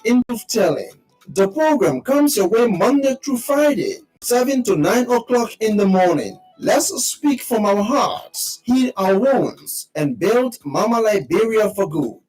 in Truth Telling. The program comes your way Monday through Friday, 7 to 9 o'clock in the morning. Let's speak from our hearts, heal our wounds, and build Mama Liberia for good.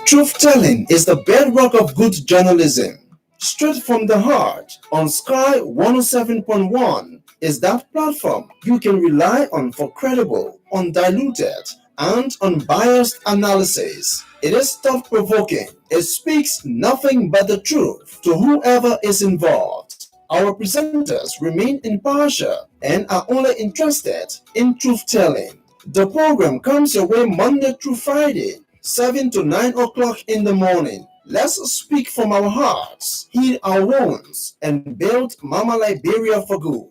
Truth Telling is the bedrock of good journalism. Straight from the heart on Sky 107.1 is that platform you can rely on for credible, undiluted, and unbiased analysis. It is thought-provoking. It speaks nothing but the truth to whoever is involved. Our presenters remain impartial and are only interested in truth-telling. The program comes your way Monday through Friday, 7 to 9 o'clock in the morning. Let's speak from our hearts, heal our wounds, and build Mama Liberia for good.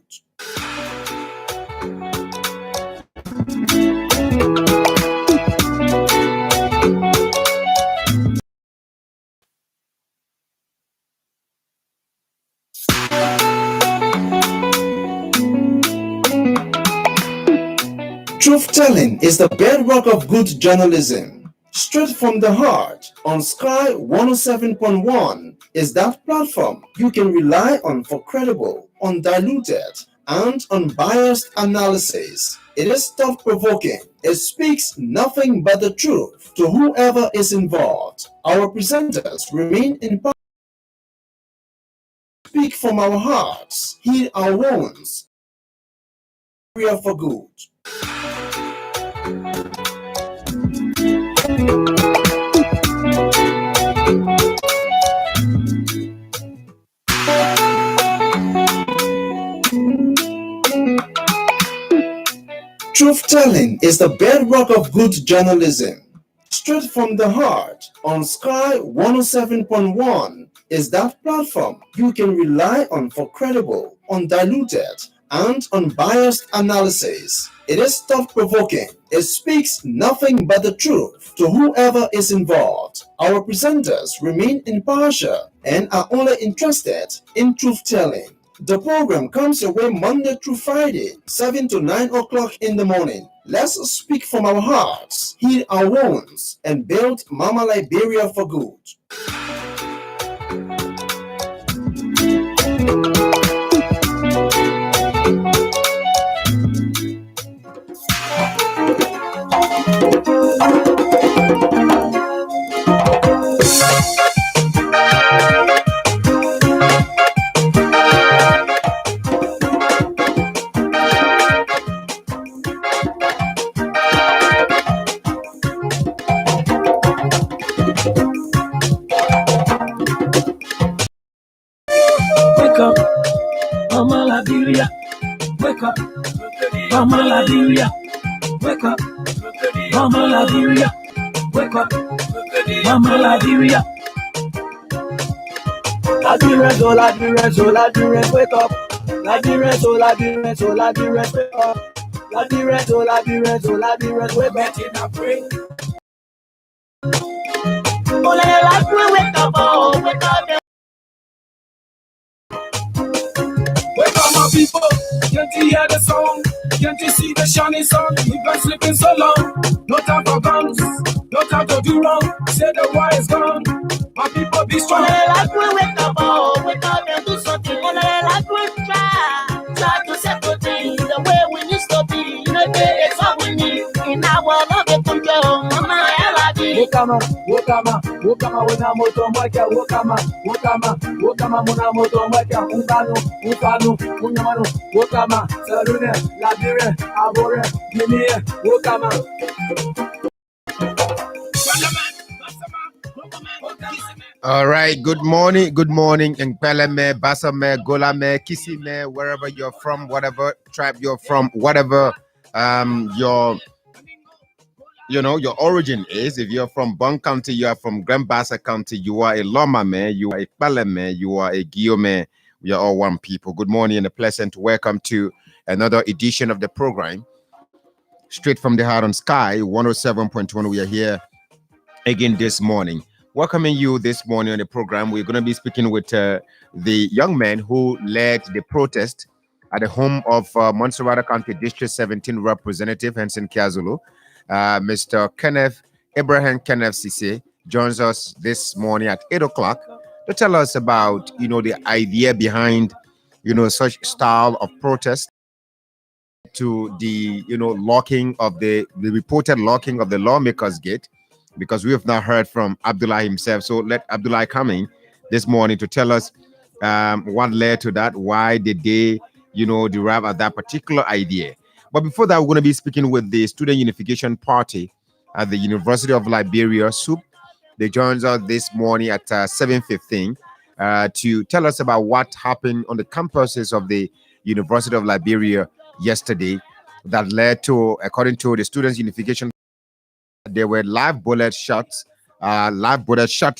Truth Telling is the bedrock of good journalism. Straight from the heart on Sky 107.1 is that platform you can rely on for credible, undiluted, and unbiased analysis. It is thought-provoking. It speaks nothing but the truth to whoever is involved. Our presenters remain impartial. Speak from our hearts, heal our wounds, for good. Truth Telling is the bedrock of good journalism. Straight from the heart on Sky 107.1 is that platform you can rely on for credible, undiluted, and unbiased analysis. It is thought-provoking. It speaks nothing but the truth to whoever is involved. Our presenters remain impartial and are only interested in truth-telling. The program comes your way Monday through Friday, 7 to 9 o'clock in the morning. Let's speak from our hearts, heal our wounds, and build Mama Liberia for good. Wake up, Mama Liberia. Wake up, Mama Liberia. Wake up, Mama Liberia. Wake up, Mama Liberia. Liberia, oh Liberia, oh Liberia, wake up. Liberia, oh Liberia, oh Liberia, wake up. Liberia, oh Liberia, oh Liberia, wake up. In a pray. Oh, wake up, oh, wake up. Wake up, my people, can't you hear the song? Can't you see the shining sun? We've been sleeping so long. No time for guns, no time to do wrong. Say the war is gone, my people be strong. Wake up, oh, wake up and do something. Try to settle things the way we used to be. You know, it's all we need in our love and control. Mama, Wokama, wena moto mwaka, wokama, muna moto mwaka, ufanu, unyamanu, wokama, salune, labire, abore, gimiye, wokama. All right, good morning, and Peleme, Basame, Golame, Kisime, wherever you're from, whatever tribe you're from, whatever your origin is. If you're from Bon County, you are from Grand Bassa County, you are a Loma man, you are a Peleme, you are a Guillaume. We are all one people. Good morning and a pleasant welcome to another edition of the program. Straight from the heart on Sky 107.1. We are here again this morning. Welcoming you this morning on the program. We're going to be speaking with the young man who led the protest at the home of Montserrat County District 17 Representative Henson Kiazulu. Mr. Kenneth Abraham Kenneth Sise joins us this morning at 8 o'clock to tell us about, the idea behind, such style of protest to the, locking of the reported locking of the lawmakers gate, because we have not heard from Abdullah himself. So let Abdullah come in this morning to tell us what led to that, why did they, derive at that particular idea. But before that, we're going to be speaking with the Student Unification Party at the University of Liberia, SUP. They joined us this morning at 7:15 to tell us about what happened on the campuses of the University of Liberia yesterday that led to, according to the Students Unification, there were live bullet shot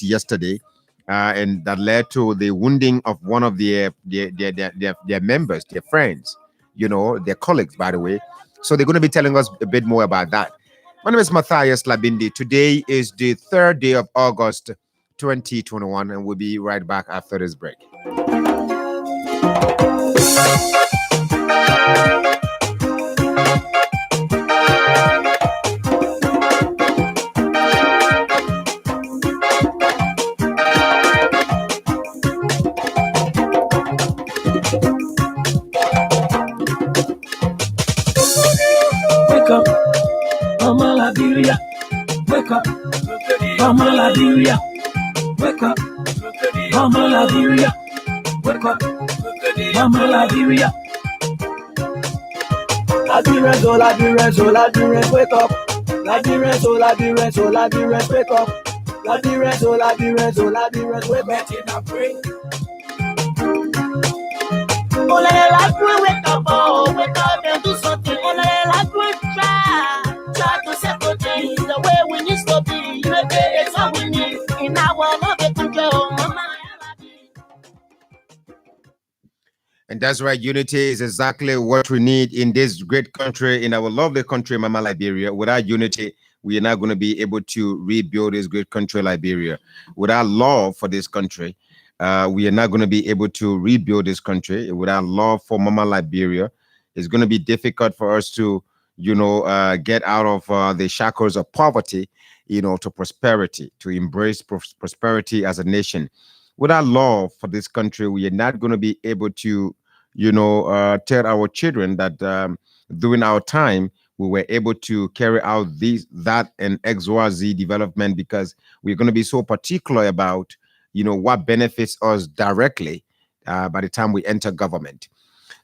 yesterday, and that led to the wounding of one of their members, their friends, their colleagues, by the way. So they're going to be telling us a bit more about that. My name is Matthias Labindi. Today is the 3rd day of August 2021, and we'll be right back after this break. Wake up, Mama Liberia. Wake up, Mama Liberia. Wake up, Mama Liberia. Wake up, Mama Liberia. Liberia, oh Liberia, oh Liberia, wake up. Liberia, oh Liberia, oh Liberia, wake up. Liberia, oh Liberia, oh Liberia, wake up. Oh, let wake up, oh, wake up and do something. Oh, let try to settle things the way we need to be. It's all we need in our love and control, Mama. And that's right. Unity is exactly what we need in this great country, in our lovely country, Mama Liberia. Without unity, we are not going to be able to rebuild this great country, Liberia. Without love for this country, we are not going to be able to rebuild this country. Without love for Mama Liberia, it's going to be difficult for us to, get out of the shackles of poverty, to prosperity, to embrace prosperity as a nation. Without love for this country, we are not going to be able to, tell our children that during our time, we were able to carry out that, and XYZ development, because we're going to be so particular about, what benefits us directly by the time we enter government.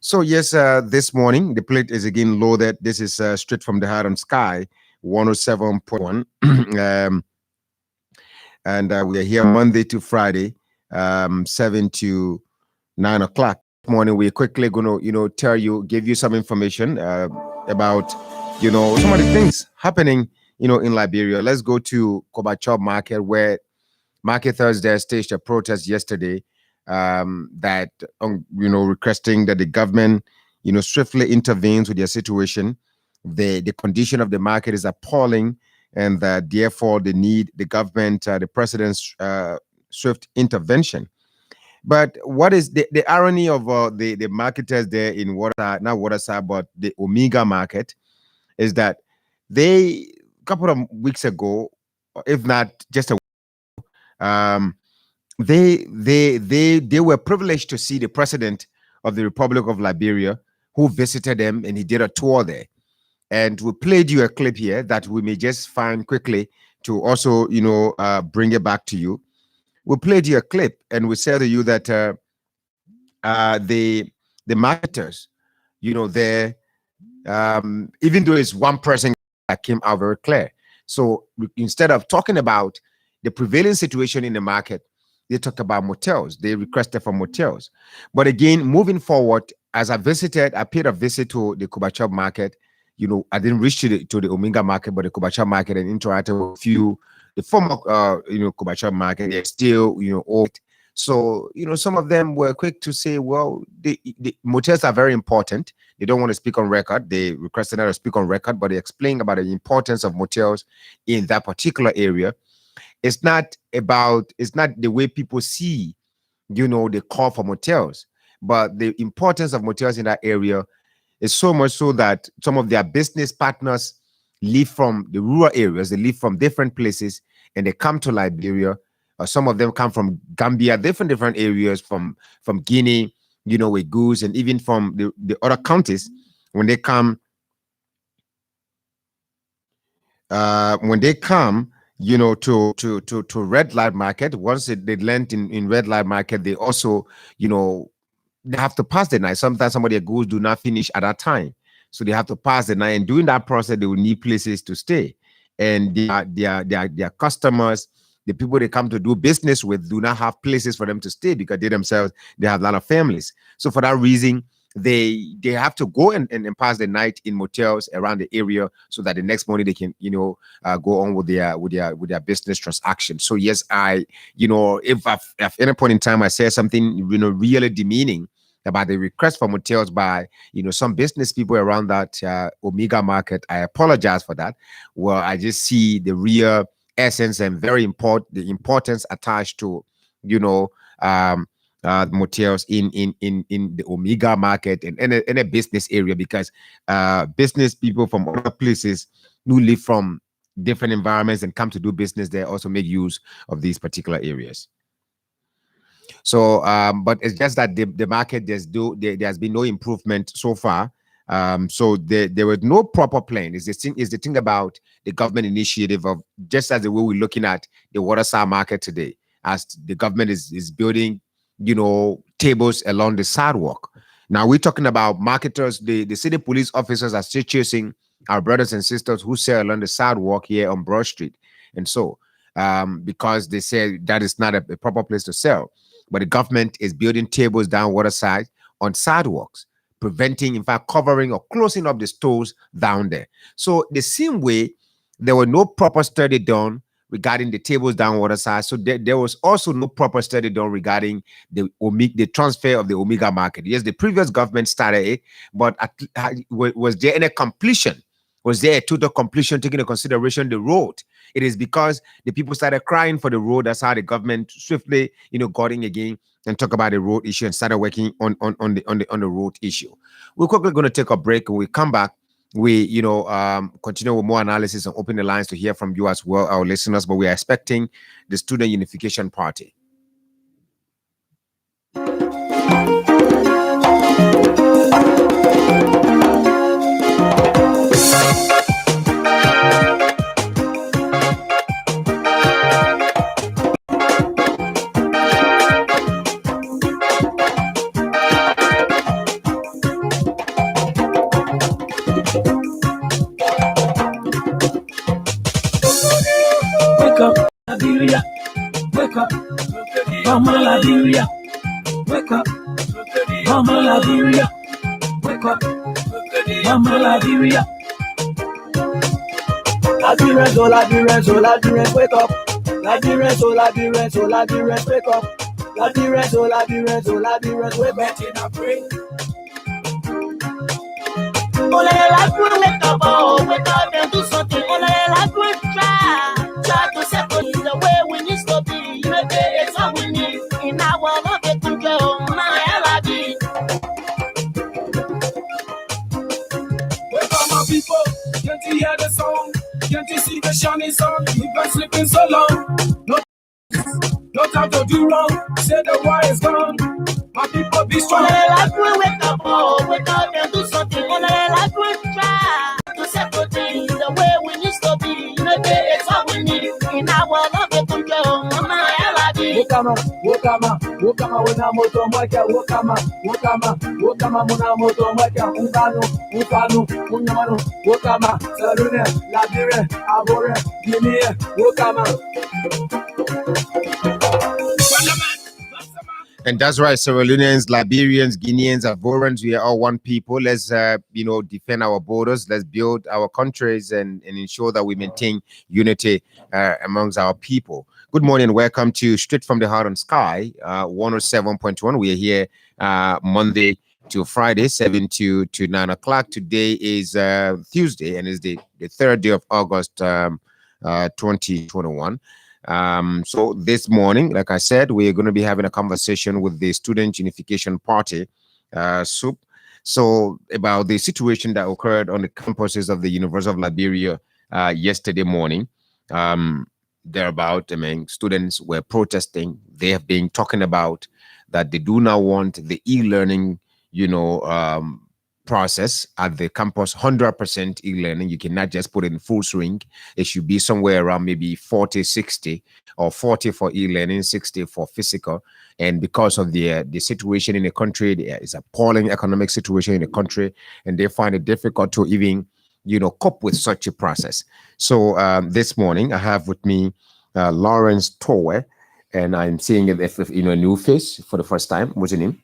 So yes, this morning, the plate is again loaded. This is straight from the heart on Sky 107.1. And we are here Monday to Friday, 7 to 9 o'clock. This morning, we're quickly going to, give you some information about, some of the things happening, in Liberia. Let's go to Kobachop Market, where marketers there staged a protest yesterday that, requesting that the government, swiftly intervenes with their situation. The condition of the market is appalling, and therefore they need the government, the president's swift intervention. But what is the irony of the marketers there in not Waterside, but the Omega market, is that a couple of weeks ago, if not just a they were privileged to see the president of the Republic of Liberia, who visited them, and he did a tour there. And we played you a clip here that we may just find quickly to also, bring it back to you. We played you a clip, and we said to you that the marketers, there, even though it's one person that came out very clear. So instead of talking about the prevailing situation in the market, they talked about motels. They requested for motels. But again, moving forward, as I paid a visit to the Kobachop market. I didn't reach to the Omega market, but the Kobachop market, and interacted with a few, the former, Kobachop market. They're still, old. So, some of them were quick to say, well, the motels are very important. They don't want to speak on record. They requested not to speak on record, but they explained about the importance of motels in that particular area. It's not the way people see, the call for motels, But the importance of motels in that area is so much so that some of their business partners leave from the rural areas, they leave from different places, and they come to Liberia. Or some of them come from Gambia, different areas, from Guinea, with goods, and even from the other counties. When they come, to red light market, once they land in red light market, they also, they have to pass the night. Sometimes some of their goods do not finish at that time, so they have to pass the night. And during that process, they will need places to stay. And their customers, the people they come to do business with, do not have places for them to stay because they themselves, they have a lot of families. So for that reason, they have to go and pass the night in motels around the area, so that the next morning they can go on with their business transaction. So yes, if at any point in time I say something really demeaning about the request for motels by some business people around that Omega market, I apologize for that. Well, I just see the real essence and the importance attached to um motels in the Omega market and in a business area, because business people from other places who live from different environments and come to do business there also make use of these particular areas. So but it's just that the market, there's been no improvement so far. So there was no proper plan. Is the thing about the government initiative of, just as the way we're looking at the waterside market today, as the government is building tables along the sidewalk. Now we're talking about marketers. The city police officers are still chasing our brothers and sisters who sell along the sidewalk here on Broad Street. And so because they say that is not a proper place to sell. But the government is building tables down waterside on sidewalks, preventing, in fact, covering or closing up the stores down there. So the same way, there were no proper study done regarding the tables down waterside. So there was also no proper study done regarding the transfer of the Omega market. Yes, the previous government started it, but was there any completion? Was there a total completion taking into consideration the road? It is because the people started crying for the road. That's how the government swiftly, got in again and talk about the road issue and started working on the road issue. We're quickly going to take a break. When we come back, we continue with more analysis and open the lines to hear from you as well, our listeners. But we are expecting the Student Unification Party. Wake up, Liberia. Wake up, Mama Liberia. Wake up, Mama Liberia. Wake up, Mama Liberia. Liberians, oh Liberians, oh Liberians, wake up. Liberians, oh Liberians, oh Liberians, wake up. Liberians, oh Liberians, oh Liberians, wake up. In a pray. Oh, wake up, oh, wake up and do something. Oh, try to settle the way we need to be. It's all we need in our love to go. Wake up, my people. Can't you hear the song? Can't you see the shining sun? We've been sleeping so long. No time to do wrong. Say the war is gone. My people be strong. Wake up, oh, wake up and do something. Try to settle things the way we need to be. It's all we need in our love to go. Wokama, wena moto mwaka, wokama, muna moto mwaka, ufanu, unyamano, wokama, sarune, labire, abore, gimie, wokama. And that's right, Sierra Leoneans, Liberians, Guineans, Ivorians, we are all one people. Let's, defend our borders. Let's build our countries and ensure that we maintain unity amongst our people. Good morning. Welcome to Straight from the Heart on Sky, 107.1. We are here Monday to Friday, 7 to 9 o'clock. Today is Tuesday, and it's the 3rd day of August, 2021. So this morning, like I said, we're going to be having a conversation with the Student Unification Party, SUP, so about the situation that occurred on the campuses of the University of Liberia yesterday morning. Thereabout, I mean, students were protesting. They have been talking about that they do not want the e-learning, process at the campus, 100% e-learning. You cannot just put it in full swing. It should be somewhere around maybe 40, 60, or 40 for e-learning, 60 for physical. And because of the situation in the country, there is appalling economic situation in the country, and they find it difficult to even, cope with such a process. So this morning, I have with me Lawrence Towe, and I'm seeing if a new face for the first time. What's your name?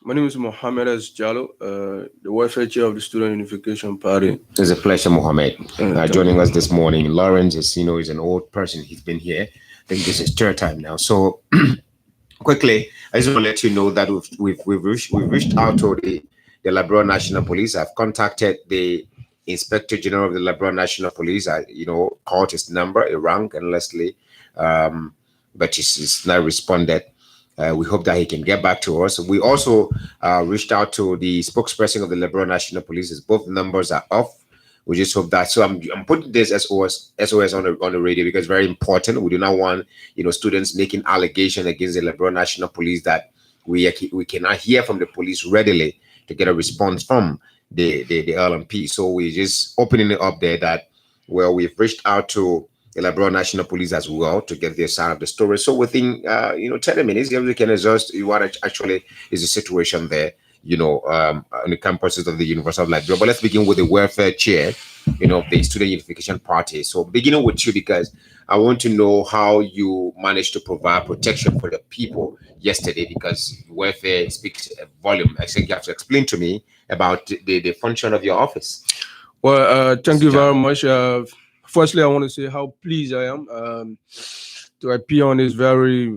My name is Mohammed S. Jallo, the welfare chair of the Student Unification Party. It's a pleasure, Mohammed, joining us this morning. Lawrence is, is an old person. He's been here. I think this is third time now. So quickly, I just want to let you know that we've reached out to the Liberia National Police. I've contacted the Inspector General of the Liberia National Police. I, called his number, he rang endlessly, but he's not responded. We hope that he can get back to us. We also reached out to the spokesperson of the Liberia National Police. Both numbers are off. We just hope that. So I'm putting this SOS on the radio because it's very important. We do not want students making allegations against the Liberia National Police that we cannot hear from the police readily to get a response from the LMP. So we're just opening it up there that we've reached out to the Liberia National Police as well to get their side of the story. So within 10 minutes, we can exhaust what actually is the situation there, on the campuses of the University of Liberia. But let's begin with the welfare chair, of the Student Unification Party. So beginning with you, because I want to know how you managed to provide protection for the people yesterday, because welfare speaks a volume. I think you have to explain to me about the function of your office. Well, thank you very much. Firstly, I want to say how pleased I am to appear on this very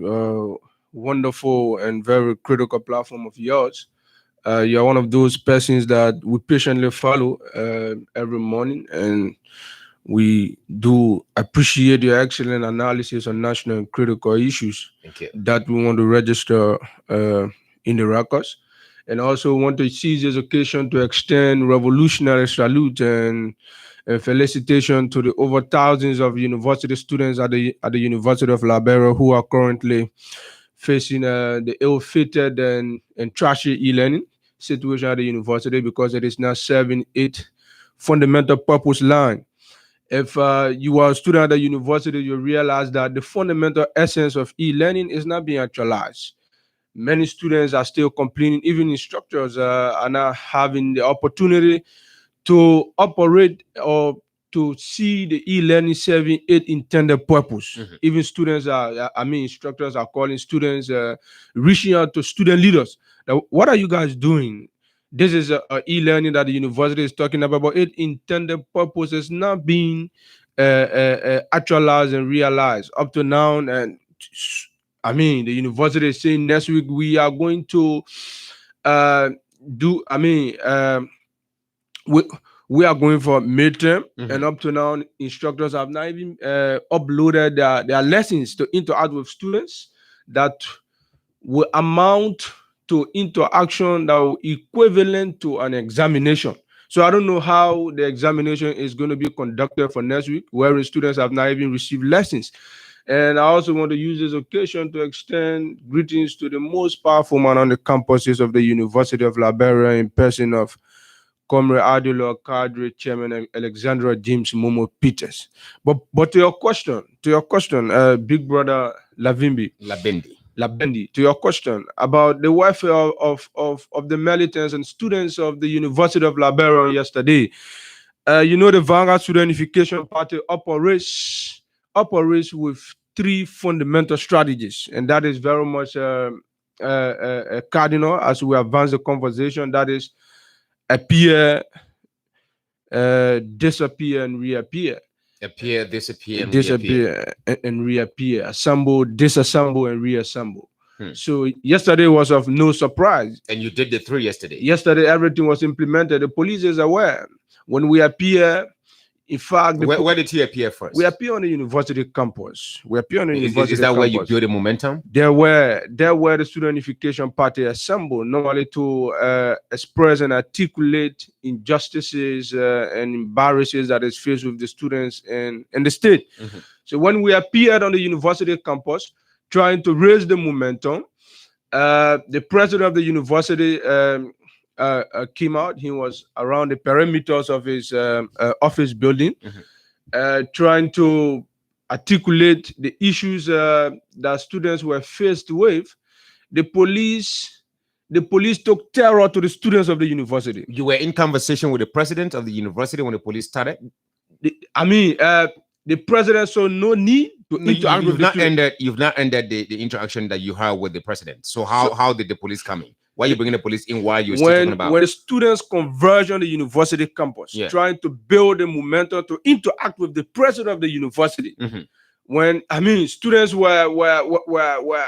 wonderful and very critical platform of yours. You're one of those persons that we patiently follow every morning, and we do appreciate your excellent analysis on national and critical issues that we want to register in the records. And also want to seize this occasion to extend revolutionary salute and felicitation to the over thousands of university students at the University of Liberia who are currently facing the ill-fated and trashy e-learning situation at the university, because it is not serving its fundamental purpose line. If you are a student at the university, you realize that the fundamental essence of e-learning is not being actualized. Many students are still complaining, even instructors are not having the opportunity to operate or to see the e-learning serving its intended purpose. Mm-hmm. Even students instructors are calling students, reaching out to student leaders. Now, what are you guys doing? This is a e-learning that the university is talking about, but its intended purpose is not being actualized and realized up to now. And the university is saying next week we are going to we are going for midterm, mm-hmm. and up to now, instructors have not even uploaded their lessons to interact with students that will amount to interaction that will equivalent to an examination. So I don't know how the examination is going to be conducted for next week, wherein students have not even received lessons. And I also want to use this occasion to extend greetings to the most powerful man on the campuses of the University of Liberia, in person of Comrade Adilo Kadri, Chairman Alexandra James Momo Peters. But to your question, Big Brother Labendi, to your question about the welfare of the militants and students of the University of Liberia yesterday, the Vanguard Student Unification Party operates with three fundamental strategies, and that is very much cardinal as we advance the conversation. That is appear, disappear, and reappear. Appear, disappear, and reappear. Assemble, disassemble, and reassemble. So yesterday was of no surprise. And you did the three yesterday. Yesterday, everything was implemented. The police is aware. When we appear, In fact, where did he appear first? We appear on the university campus. We appear on the university Is that campus. where you build the momentum? There were the Student Unification Party assembled normally to express and articulate injustices and embarrasses that is faced with the students and the state. So when we appeared on the university campus, trying to raise the momentum, the president of the university came out. He was around the perimeters of his office building, trying to articulate the issues that students were faced with. The police took terror to the students of the university. You were in conversation with the president of the university when the police started? The president saw no need to interact with the students. You've not ended the interaction that you had with the president. So how did the police come in? Why are you bringing the police in while you're still talking about? When the students converge on the university campus, trying to build the momentum to interact with the president of the university. When students were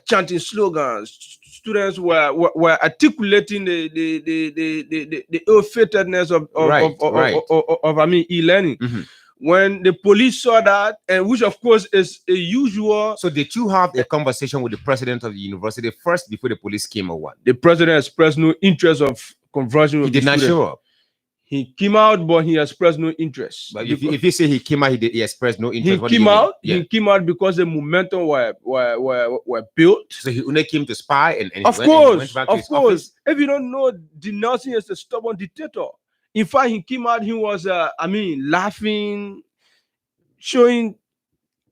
chanting slogans, students were articulating the ill-fatedness of e-learning. When the police saw that, and which of course is a usual. So did you have a conversation with the president of the university first before the police came or what? The president expressed no interest of conversion. He did not show up. He came out, but he expressed no interest. But if you say he came out, he expressed no interest. He came out because the momentum were built. So he only came to spy and of course. Office. If you don't know, denouncing is a stubborn dictator. In fact, he came out, he was, laughing, showing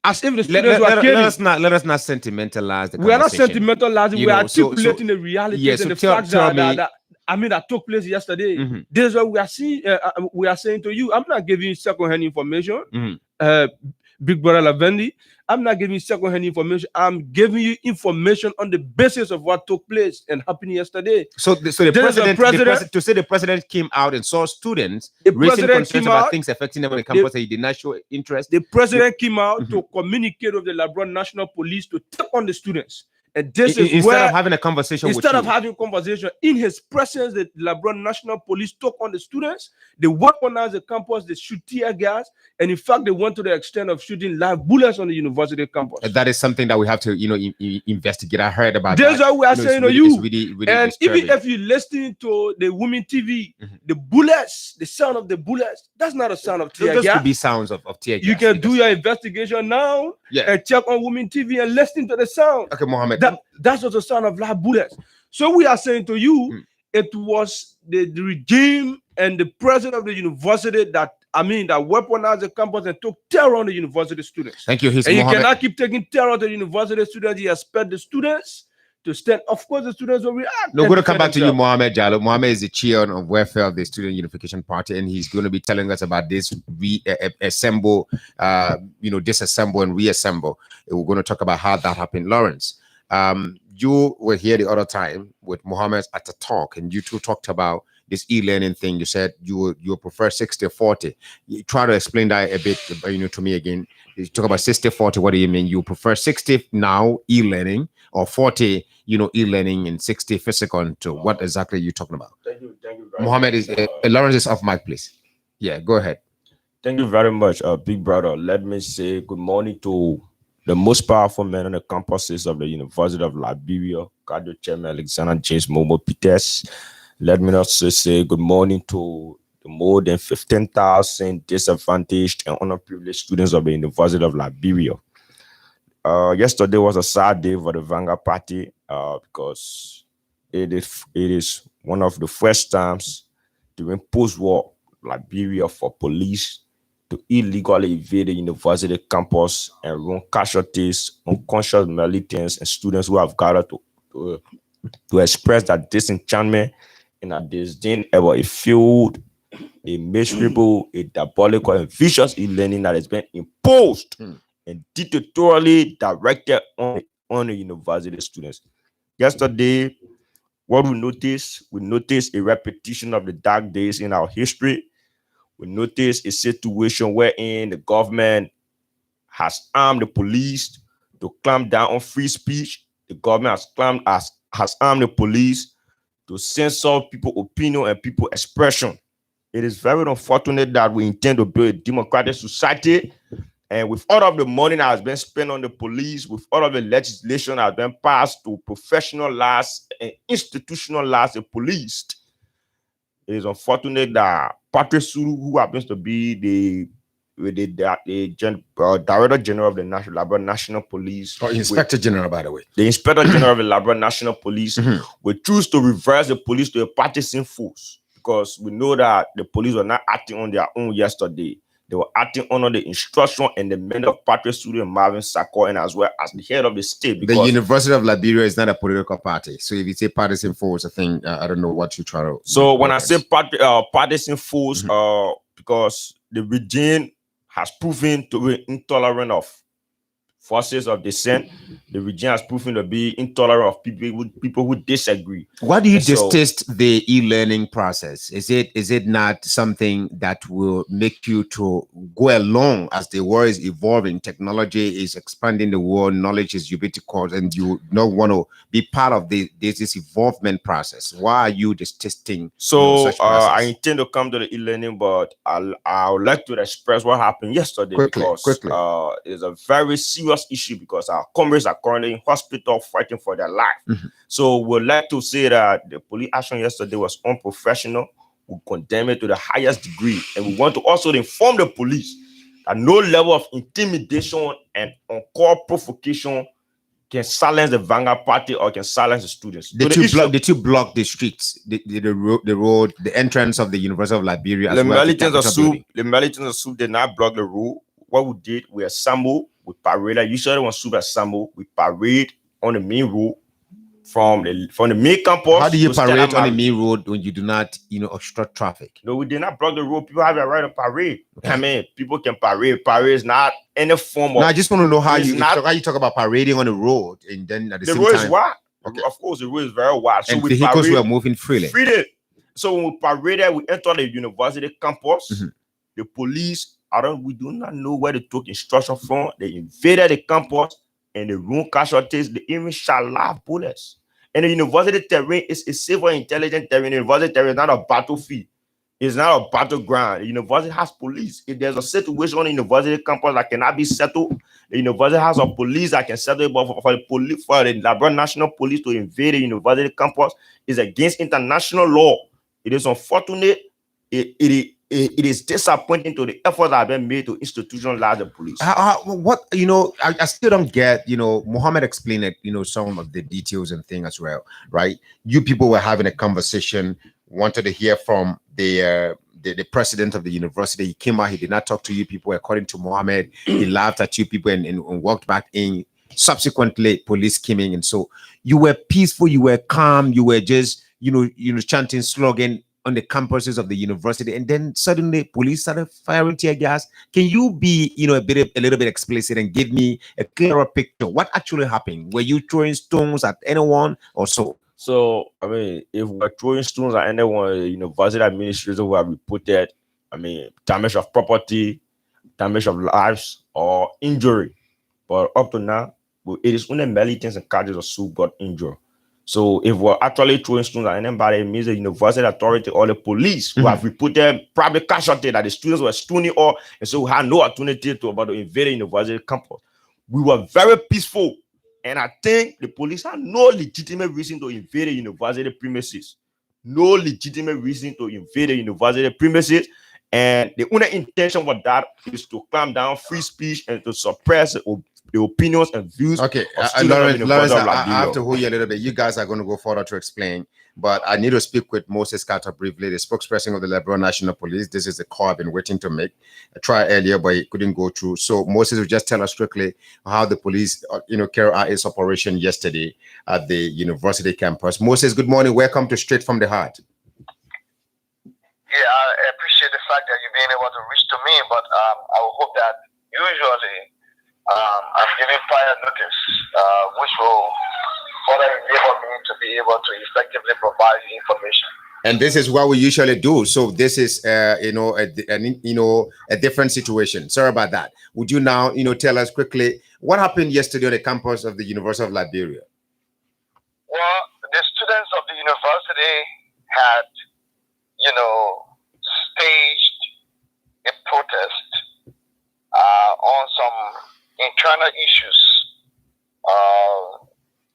as if the students were kidding. Let us not sentimentalize the conversation. We are not sentimentalizing, we are articulating the reality and the facts that took place yesterday. This is what we are seeing. We are saying to you, I'm not giving you second-hand information. Big Brother Lavendi, I'm not giving you second-hand information. I'm giving you information on the basis of what took place and happened yesterday. So the president, to say the president came out and saw students raising concerns about things affecting them on the campus, and he did not show interest. The president came out to communicate with the Labrador National Police to take on the students. And this is instead of having a conversation in his presence, the Labrador National Police took on the students. They weaponized the campus, they shoot tear gas, and in fact, they went to the extent of shooting live bullets on the university campus. That is something that we have to, investigate. I heard about that. That's what we are saying to you. Really and even if you listen to the women TV, the bullets, the sound of the bullets, that's not a sound of tear gas. Those could be sounds of tear gas. You can do your investigation now and check on women TV and listen to the sound. Okay, Mohammed. That's what the sound of live bullets. So we are saying to you, it was the regime and the president of the university that weaponized the campus and took terror on the university students. Thank you. You cannot keep taking terror to the university students. You expect the students to stand. Of course, the students will react. No, we're going to come back to you, Mohammed Jallo. Mohammed is the chair of welfare of the Student Unification Party, and he's going to be telling us about this disassemble and reassemble. We're going to talk about how that happened. Lawrence, you were here the other time with Mohammed at the talk, and you two talked about this e-learning thing. You said you prefer 60-40. You try to explain that a bit, to me again. You talk about 60-40. What do you mean? You prefer 60 now e-learning, or 40, e-learning, and 60 physical? To what exactly are you talking about? Thank you. Mohammed Lawrence is off mic, please. Yeah, go ahead. Thank you very much, Big Brother. Let me say good morning to the most powerful men on the campuses of the University of Liberia, Cadre Chairman Alexander James Momo Peters. Let me also say good morning to the more than 15,000 disadvantaged and underprivileged students of the University of Liberia. Yesterday was a sad day for the Vanguard Party because it is one of the first times during post-war Liberia for police to illegally invade the university campus and run casualties, unconscious militants, and students who have gathered to express that disenchantment and that disdain about a field, a miserable, a diabolical, and vicious e-learning that has been imposed and dictatorially directed on the university students. Yesterday, what we noticed a repetition of the dark days in our history. We noticed a situation wherein the government has armed the police to clamp down on free speech. The government has armed the police to censor people's opinion and people's expression. It is very unfortunate that we intend to build a democratic society, and with all of the money that has been spent on the police, with all of the legislation that has been passed to professionalize and institutionalize the police, it is unfortunate that Patrick Sulu, who happens to be the Director General of the National Police, or Inspector General, by the way, the Inspector General of the Labrador National Police, will choose to reverse the police to a partisan force, because we know that the police were not acting on their own yesterday. They were acting under the instruction and the mandate of Patrick Sulu and Marvin Sakor, and as well as the head of the state. The University of Liberia is not a political party. So if you say partisan force, I think I don't know what you try to. So when I say partisan force, because the regime has proven to be intolerant of forces of dissent, the regime has proven to be intolerant of people who disagree. Why do you detest the e-learning process? Is it not something that will make you to go along as the world is evolving? Technology is expanding the world, knowledge is ubiquitous, and you don't want to be part of this evolvement process. Why are you detesting such process? I intend to come to the e-learning, but I would like to express what happened yesterday quickly. It's a very serious issue, because our comrades are currently in hospital fighting for their life. So we'd like to say that the police action yesterday was unprofessional. We condemn it to the highest degree, and we want to also inform the police that no level of intimidation and on-call provocation can silence the Vanguard Party or can silence the students. Did you block the streets, the road, the entrance of the University of Liberia? The militants of SUB did not block the road. What we did, we assembled, we paraded. Usually when SUB assemble, we parade on the main road from the main campus. How do you parade on the main road when you do not, obstruct traffic? No, we did not block the road. People have a right to parade. Okay. I mean, people can parade. Parade is not any form of. No, I just want to know how you talk about parading on the road, and then at the same time. The road is wide. Okay. Of course, the road is very wide. So and vehicles were moving freely. So when we paraded, we entered the university campus. The police, we do not know where they took instruction from. They invaded the campus, and the room casualties, they even shot live bullets. And the university terrain is a civil intelligence terrain. The university terrain is not a battlefield. It's not a battleground. The university has police. If there's a situation on the university campus that cannot be settled, the university has a police that can settle it. But for the Labrador National Police to invade the university campus is against international law. It is unfortunate. It is disappointing to the efforts that have been made to institutionalize the police. I still don't get, Mohammed explained it, some of the details and things as well, right? You people were having a conversation, wanted to hear from the president of the university. He came out, he did not talk to you people. According to Mohammed, he laughed at you people and walked back in. Subsequently, police came in, and so you were peaceful, you were calm, you were just, chanting slogan on the campuses of the university, and then suddenly police started firing tear gas. Can you be, a little bit explicit and give me a clearer picture? What actually happened? Were you throwing stones at anyone or so? So, I mean, if we're throwing stones at anyone, the university administrators who have reported, damage of property, damage of lives, or injury. But up to now, it is only militants and cadres of SUB got injured. So if we're actually throwing stones at anybody, it means the university authority or the police who have reported probably casualty that the students were stoning or, and so we had no opportunity to invade the university campus. We were very peaceful, and I think the police had no legitimate reason to invade the university premises. No legitimate reason to invade the university premises, and the only intention for that is to clamp down free speech and to suppress the opinions and views. Okay, Lawrence, I have to hold you a little bit. You guys are going to go further to explain, but I need to speak with Moses Carter briefly, the spokesperson of the Labrador National Police. This is the call I've been waiting to make. I tried earlier, but it couldn't go through. So Moses will just tell us quickly how the police, carried out its operation yesterday at the university campus. Moses, good morning. Welcome to Straight from the Heart. Yeah, I appreciate the fact that you're being able to reach to me, but I will hope that usually I'm giving prior notice, which will further enable me to be able to effectively provide you information. And this is what we usually do. So this is, a different situation. Sorry about that. Would you now, tell us quickly what happened yesterday on the campus of the University of Liberia? Well, the students of the university had, staged a protest on some internal issues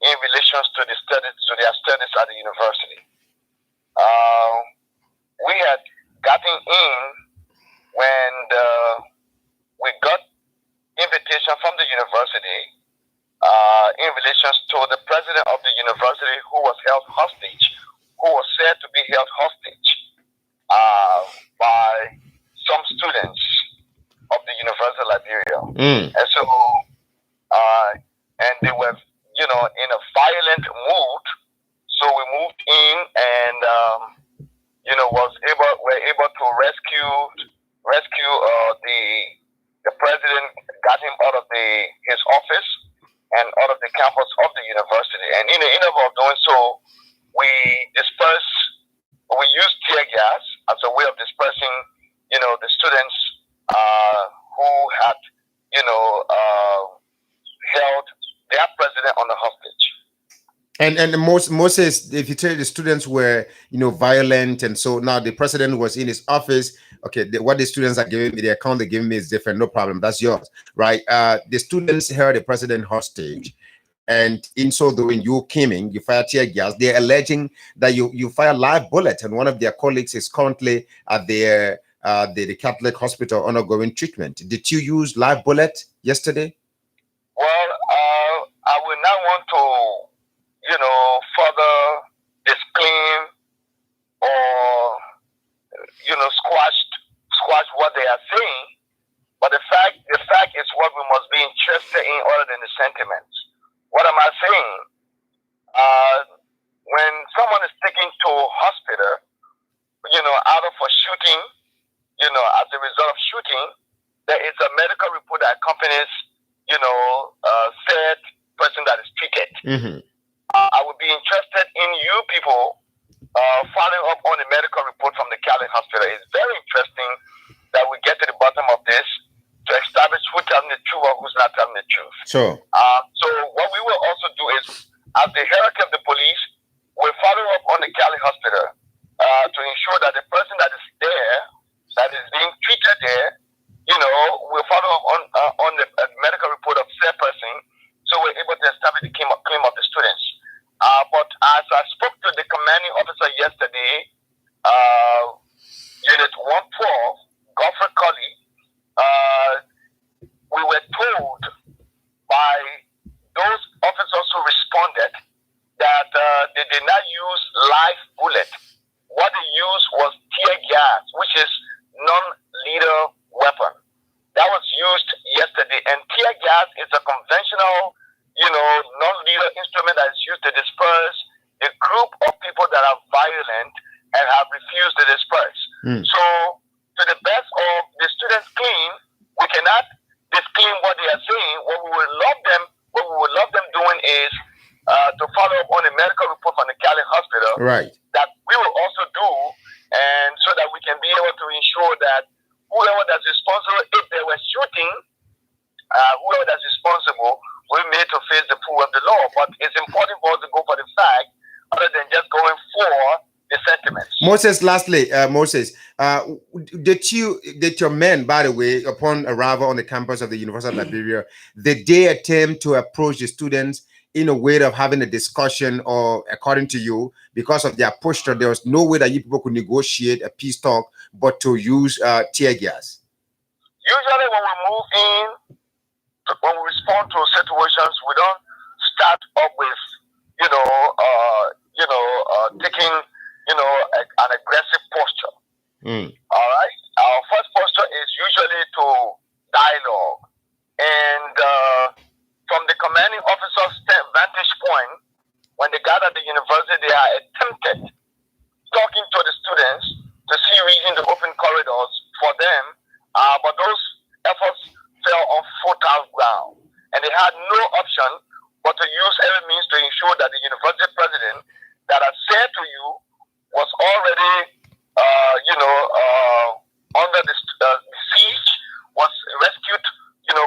in relation to their studies at the university. We had gotten in when we got invitation from the university in relation to the president of the university who was held hostage, who was said to be held hostage by some students of the University of Liberia. And so, and they were, in a violent mood. So we moved in and, were able to rescue the president, got him out of his office and out of the campus of the university. And in the interval of doing so, we used tear gas as a way of dispersing, the students who had, held their president on the hostage. And Moses, if you tell the students were, violent, and so now the president was in his office. Okay, what the students are giving me, the account they're giving me is different. No problem, that's yours, right? The students held the president hostage, and in so doing, you came in, you fired tear gas. They're alleging that you fired live bullets, and one of their colleagues is currently at the Catholic hospital undergoing treatment. Did you use live bullet yesterday? Well, I will not want to, further disclaim or, squash what they are saying. But the fact is what we must be interested in other than the sentiments. What am I saying? When someone is taken to hospital, out of a shooting, as a result of shooting, there is a medical report that accompanies, said person that is treated. Mm-hmm. I would be interested in you people following up on the medical report from the Catholic hospital. It's very interesting that we get to the bottom of this to establish who's telling the truth or who's not telling the truth. Sure. So what we will also do is, as the hierarchy of the police, we'll follow up on the Catholic hospital to ensure that the person that is there, that is being treated there, we'll follow up on the medical report of said person, so we're able to establish the claim of the students. But as I spoke to the commanding officer yesterday, Unit 112, Godfrey Colley, we were told by those officers who responded that they did not use live bullet. What they used was tear gas, which is non-lethal weapon. That was used yesterday, and tear gas is a conventional, non-lethal instrument that is used to disperse a group of people that are violent and have refused to disperse. So, to the best of the students' claim, we cannot disclaim what they are saying. What we would love them doing is to follow up on a medical report from the Catholic hospital. Right. That we will also do, and so that we can be able to ensure that whoever that's responsible, if they were shooting, whoever that's responsible will be made to face the pool of the law. But it's important for us to go for the fact, other than just going for the sentiments. Moses, lastly, did your men, by the way, upon arrival on the campus of the University of Liberia, did they attempt to approach the students in a way of having a discussion, or according to you, because of their posture, there was no way that you people could negotiate a peace talk but to use tear gas? Usually when we move in, when we respond to situations, we don't start up with, taking, an aggressive posture. All right? Our first posture is usually to dialogue. And from the commanding officer's vantage point, when they got at the university, they are attempted talking to the students to see reason to open corridors for them, but those efforts fell on fertile ground, and they had no option but to use every means to ensure that the university president that I said to you was already, under the siege, was rescued,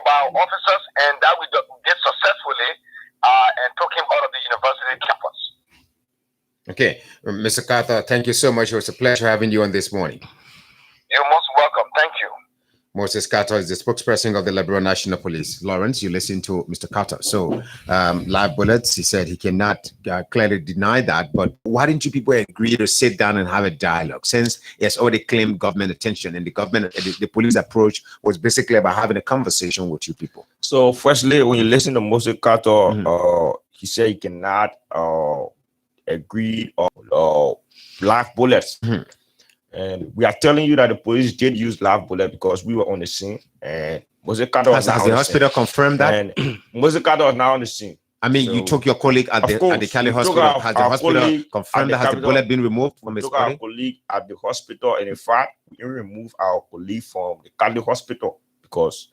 by our officers, and that we did successfully, and took him out of the university campus. Okay, Mr. Carter, thank you so much. It was a pleasure having you on this morning. You Moses Carter is the spokesperson of the Liberal National Police. Lawrence, you listen to Mr. Carter. So, live bullets, he said he cannot clearly deny that. But why didn't you people agree to sit down and have a dialogue? Since he has already claimed government attention, and the government, the police approach was basically about having a conversation with you people. So, firstly, when you listen to Moses Carter, he said he cannot agree on live bullets. And we are telling you that the police did use live bullet because we were on the scene. And Moses Carter was Has the hospital confirmed that? And Moses Carter was now on the scene. I mean, so, you took your colleague at the Cali hospital. Has the hospital confirmed that? Has the bullet been removed from his body? Our colleague at the hospital, and in fact, we removed our colleague from the Cali hospital because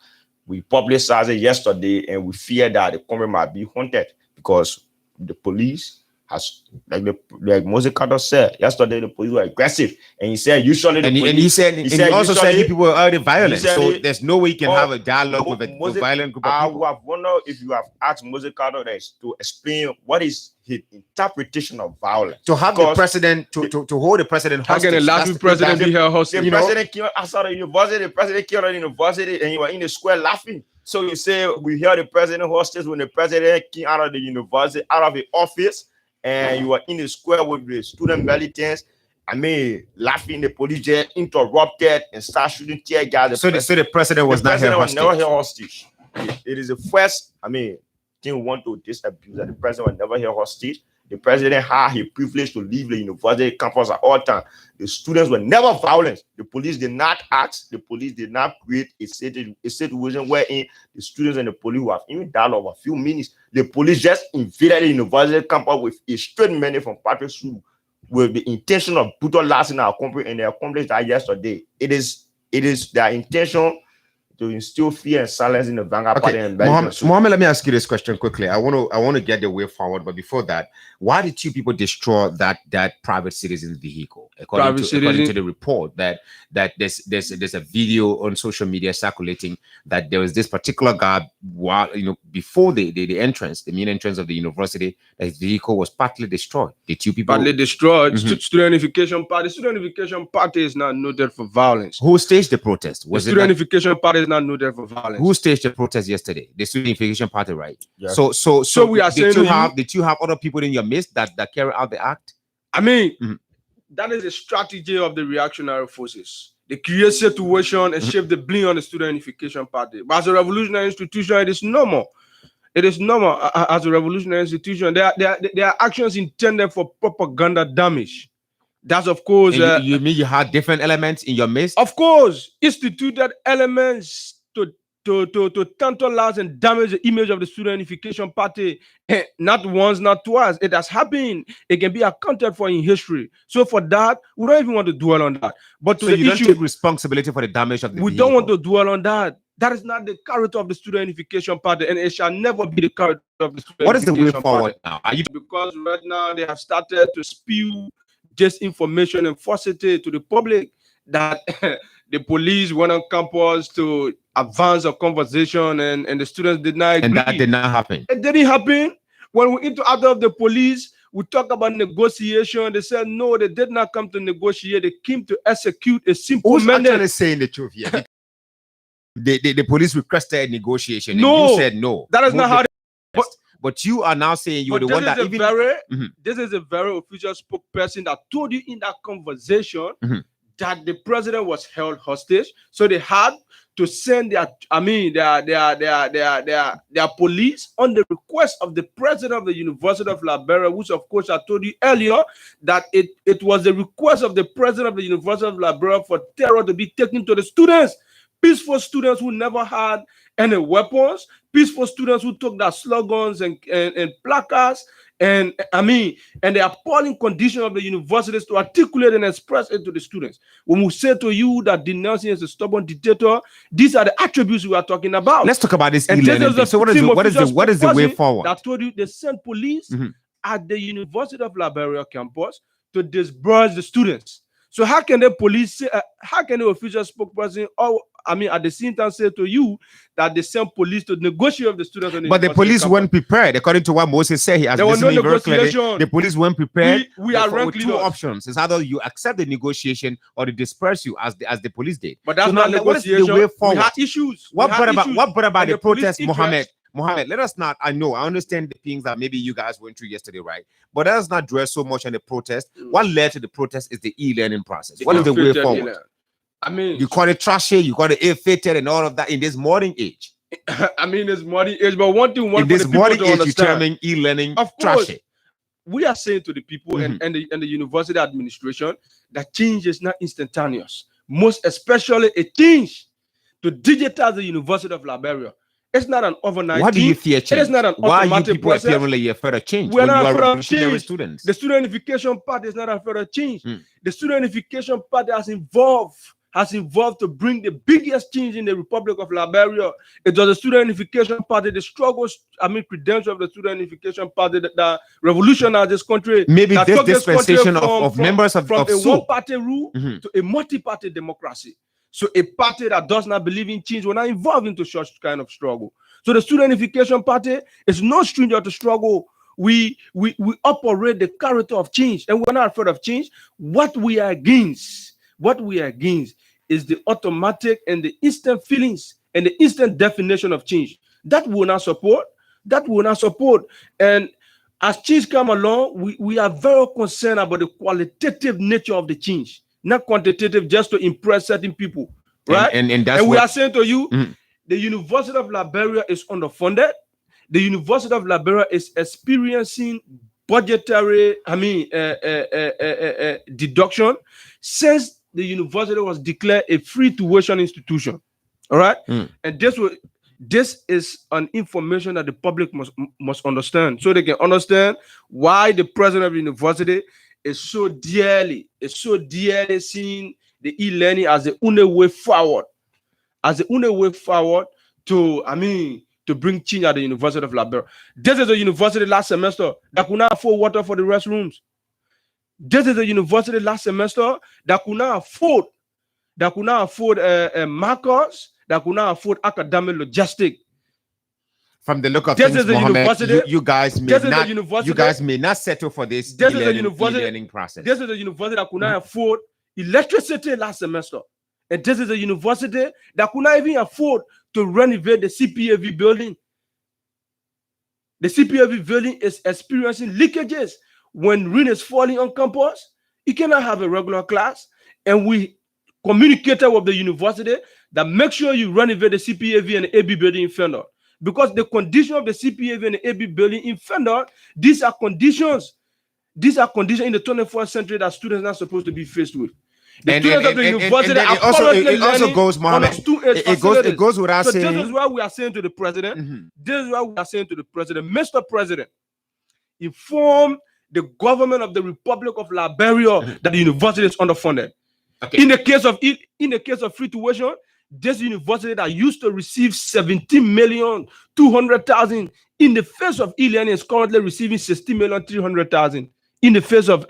we publicized it yesterday, and we fear that the company might be haunted because the police has, like Moses Carter said yesterday, the police were aggressive, and he said usually the police, he also said people were already violent, so there's no way you can have a dialogue with a violent group of people. I have wondered if you have asked Moses Carter to explain what is his interpretation of violence. To have the president to hold the president hostage. How can the last president be held hostage? The president came outside the university. The president came out of the university, and you were in the square laughing. So you say we held the president hostage when the president came out of the university, out of the office, and you were in the square with the student militants. I mean, laughing. The police just interrupted and start shooting tear gas. So the president was not held hostage. Never held hostage. It is the first. I mean, thing we want to disabuse that the president was never held hostage. The president had his privilege to leave the university campus at all times. The students were never violent. The police did not act. The police did not create a situation wherein the students and the police who have even dialogue for a few minutes. The police just invaded the university campus with a straight man from Patrick School with the intention of brutalizing our country, and they accomplished that yesterday. It is their intention to instill fear and silence in the Vanguard Party. And Mohammed, let me ask you this question quickly. I want to get the way forward, but before that, why did you people destroy that private citizen vehicle? According to the report, that there's a video on social media circulating that there was this particular guy, before the main entrance of the university, that his vehicle was partly destroyed. Did you people partly destroyed? Student Unification Party. Student Unification Party is not noted for violence. Who staged the protest? Was the Student Unification Party is not noted for violence. Who staged the protest yesterday? The Student Unification Party, right? Yeah. So we are saying, did you have other people in your midst that carry out the act? I mean, that is a strategy of the reactionary forces. They create situation and shape the blame on the Student Unification Party. But as a revolutionary institution, it is normal. It is normal as a revolutionary institution. There are actions intended for propaganda damage. That's of course. You mean you had different elements in your midst? Of course, instituted elements to tantalize and damage the image of the Student Unification Party. Not once, not twice. It has happened. It can be accounted for in history. So for that, we don't even want to dwell on that. But so you don't take responsibility for the damage of the vehicle. Don't want to dwell on that. That is not the character of the Student Unification Party, and it shall never be the character of the Student What is the way Unification forward Party. now? Because right now they have started to spew disinformation and falsity to the public that the police went on campus to advance a conversation and the students did not agree. And that did not happen. It didn't happen. When we interact with the police, we talk about negotiation. They said no, they did not come to negotiate. They came to execute a simple mandate. Who's actually saying the truth here? The police requested negotiation. No, and you said no. That is not how. But you are now saying you're the one that even. This is a very official spokesperson that told you in that conversation that the president was held hostage. So they had to send their police on the request of the president of the University of Liberia, which of course I told you earlier that it was the request of the president of the University of Liberia for terror to be taken to the students. Peaceful students who never had any weapons, peaceful students who took their slogans and placards, and the appalling condition of the universities to articulate and express it to the students. When we say to you that denouncing is a stubborn dictator, these are the attributes we are talking about. Let's talk about this e-learning. So what is the way forward? I told you they sent police at the University of Liberia campus to disperse the students. So how can the police say, how can the official spokesperson, or I mean, at the same time say to you that they send police to negotiate with the students? But the police weren't prepared, according to what Moses said. He has there was no negotiation. The police weren't prepared. We are with two options. It's either you accept the negotiation or they disperse you, as the police did. But that's so not negotiation. The way forward? We had issues. What brought about the protest, Mohammed? Mohammed, let us not. I understand the things that maybe you guys went through yesterday, right? But let us not dwell so much on the protest. What led to the protest is the e-learning process. What is the way forward? I mean, you call it trashy, you call it ill-fated, and all of that in this modern age. I mean, it's modern age, but one thing, in this modern age, you terming e-learning trashy. We are saying to the people and the university administration that change is not instantaneous. Most especially a change to digitize the University of Liberia. It's not an overnight. Why do you fear change? It is not an Why automatic are you people process. fearing like you're afraid of change? We're not afraid of change. Students. The student unification party is not afraid of change. The student unification party has involved to bring the biggest change in the Republic of Liberia. It was the student unification party, the struggles, credentials of the student unification party that revolutionized this country. Maybe this dispensation of members of a SUP. one-party rule to a multi-party democracy. So a party that does not believe in change will not involve into such kind of struggle. So the student unification party is no stranger to struggle. We operate the character of change, and we're not afraid of change. What we are against is the automatic and the instant feelings and the instant definition of change. That will not support. And as change come along, we are very concerned about the qualitative nature of the change, not quantitative, just to impress certain people, right? And we are saying to you, the University of Liberia is underfunded. The University of Liberia is experiencing budgetary, deduction since the university was declared a free tuition institution. All right, and this is an information that the public must understand, so they can understand why the president of the university is so dearly seeing the e-learning as the only way forward, to bring change at the University of Liberia. This is a university last semester that could not afford water for the restrooms. This is a university last semester that could not afford markers, that could not afford academic logistics. From the look of things, Mohammed, you guys may not settle for this e-learning process. This is a university that could not afford electricity last semester. And this is a university that could not even afford to renovate the CPAV building. The CPAV building is experiencing leakages. When rain is falling on campus, you cannot have a regular class. And we communicated with the university that make sure you renovate the CPAV and the AB building in Fendor. Because the condition of the CPAV and the AB building in Fendor, these are conditions in the 21st century that students are not supposed to be faced with. It also goes, Mohammed. It goes without saying. This is why we are saying to the president. This is why we are saying to the president, Mr. President, inform the government of the Republic of Liberia that the university is underfunded. Okay. In the case of free tuition, this university that used to receive 17,200,000 in the face of e-learning is currently receiving 60,300,000 in the face of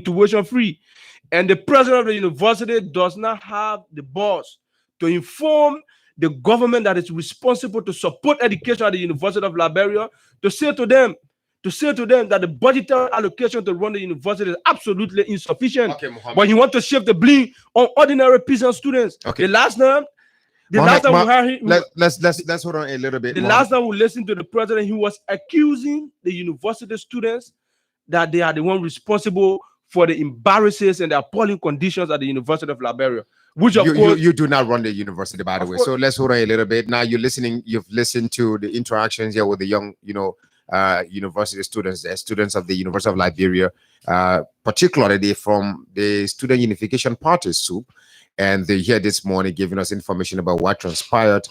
tuition free. And the president of the university does not have the balls to inform the government that is responsible to support education at the University of Liberia, to say to them that the budgetary allocation to run the university is absolutely insufficient. Okay, but you want to shift the blame on ordinary peasant students. Okay. Let's hold on a little bit. Last time we listened to the president, he was accusing the university students that they are the one responsible for the embarrasses and the appalling conditions at the University of Liberia, which of course you do not run the university, by the way. So let's hold on a little bit. Now you've listened to the interactions here with the young, university students, students of the University of Liberia, particularly from the Student Unification Party SUP, and they're here this morning giving us information about what transpired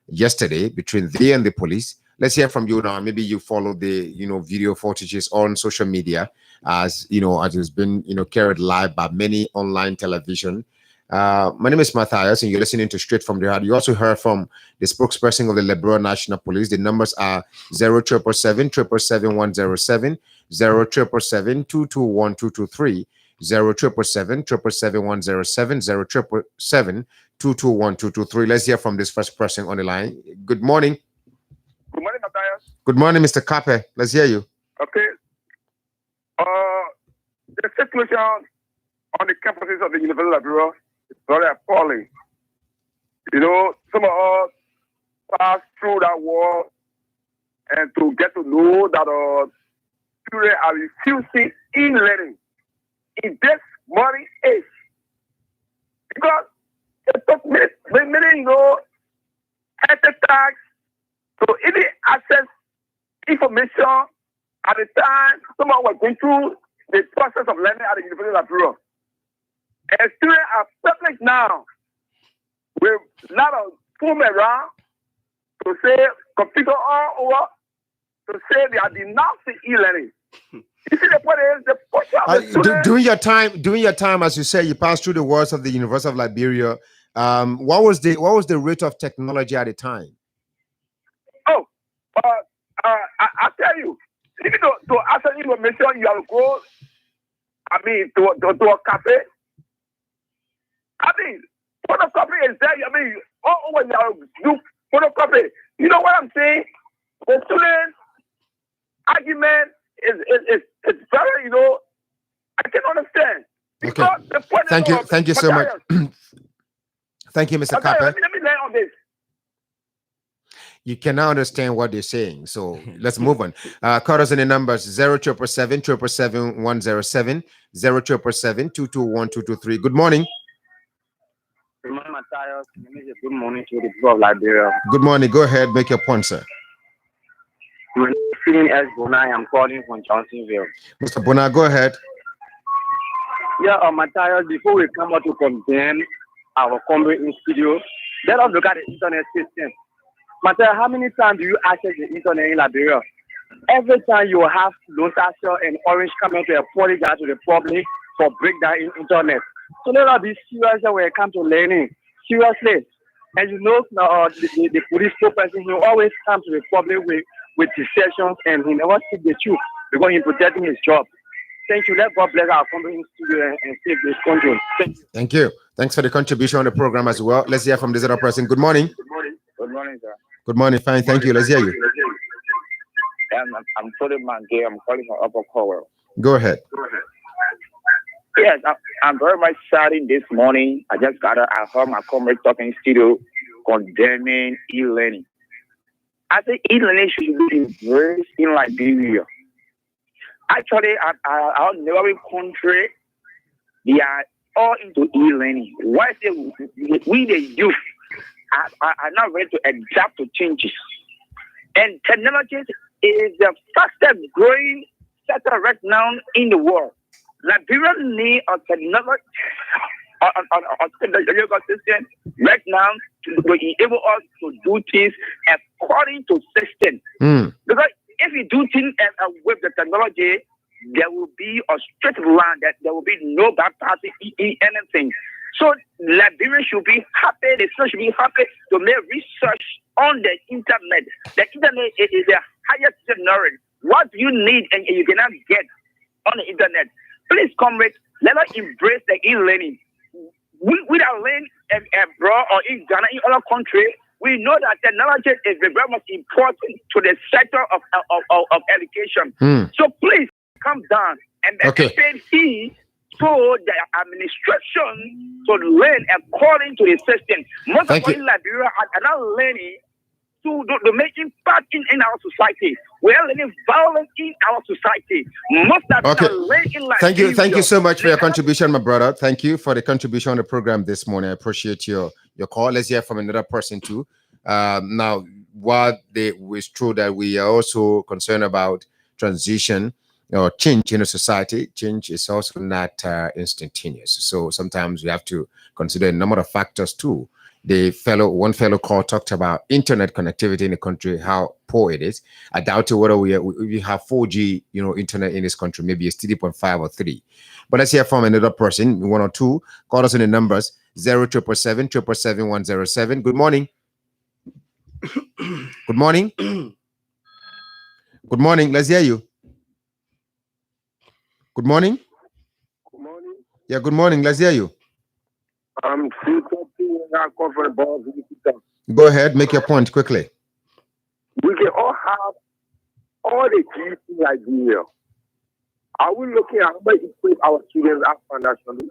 yesterday between they and the police. Let's hear from you now. Maybe you follow the video footages on social media, as it has been carried live by many online television. My name is Matthias, and you're listening to Straight from the Heart. You also heard from the spokesperson of the Liberia National Police. The numbers are 0777 777 107, 0777 221 223, 07777 107 221 Let's hear from this first person on the line. Good morning. Good morning, Matthias. Good morning, Mr. Kape. Let's hear you. Okay. The situation on the campuses of the University of Liberia is very appalling. You know, some of us passed through that war and to get to know that students are refusing e-learning in this modern age. Because it took many, you know, attacks to even access information at the time someone was going through the process of learning at the University of Liberia. And students are perplexed now with a lot of foam around to say, computer all over, to say they are denouncing e-learning. You see, the point is the push of the students. During your time, as you say, you passed through the walls of the University of Liberia. What was the rate of technology at the time? Oh, I tell you, even to access information, you have to go. I mean, to a cafe. I mean, photocopy is there. I mean, all over you have to do photocopy. You know what I'm saying? The student argument is very, you know, I can understand. Okay. Thank you so much. Thank you, Mr. Kape. Let me learn on this. You cannot understand what they're saying, so let's move on. Call us in the numbers 07777 107 077 221 223. Good morning. Good morning, Matthias. Good morning to the people of Liberia. Good morning. Go ahead, make your point, sir. My name is Bonai. I'm calling from Johnsonville. Mr. Bona, go ahead. Yeah, Matthias, before we come out to condemn our comrade in studio, let us look at the internet system. Matthias, how many times do you access the internet in Liberia? Every time you have Luntasio and Orange coming to apologize to the public for breakdown in internet. So let us be serious when it comes to learning. Seriously. And you know, the police person, he always comes to the public with deceptions and he never speaks the truth because he's protecting his job. Thank you. Let God bless our company studio and save this country. Thank you. Thanks for the contribution on the program as well. Let's hear from this other person. Good morning. Good morning, sir. Good morning. Fine. Thank you. Let's hear you. I'm Tony Mange. I'm calling from Upper Cowell. Go ahead. Yes, I'm very much saddened this morning. I heard my comrade talking studio condemning e-learning. I think e-learning should be embraced in Liberia. Actually, our neighboring country, they are all into e-learning. Why we the youth are not ready to adapt to changes. And technology is the fastest growing sector right now in the world. Liberia need a technology system right now to enable us to do things according to system. Because if you do things with the technology, there will be a straight line, that there will be no bypassing anything. So Liberia should be happy, the students should be happy to make research on the internet. The internet is the highest technology. What do you need and you cannot get on the internet? Please, comrades, let us embrace the e-learning. We are learning abroad or in Ghana, in other countries. We know that technology is very much important to the sector of education. So please come down and pay heed to the administration to learn according to the system. Most of us in Liberia are not learning to make impact in our society. We are learning violence in our society. Most of us are learning in Liberia. Thank you so much for your contribution, my brother. Thank you for the contribution on the program this morning. I appreciate your call. Let's hear from another person too. Now, while it's true that we are also concerned about transition or change in a society, change is also not instantaneous. So sometimes we have to consider a number of factors too. One fellow call talked about internet connectivity in the country, how poor it is. I doubt whether we have 4G, internet in this country. Maybe it's 3.5 or 3. But let's hear from another person, one or two. Call us in the numbers 0777 777 107. Good morning. Good morning. Good morning. Let's hear you. Good morning. Good morning. Yeah, good morning. Let's hear you. Go ahead, make your point quickly. We can all have all the keys in Nigeria. Are we looking at how much equip our students are financially?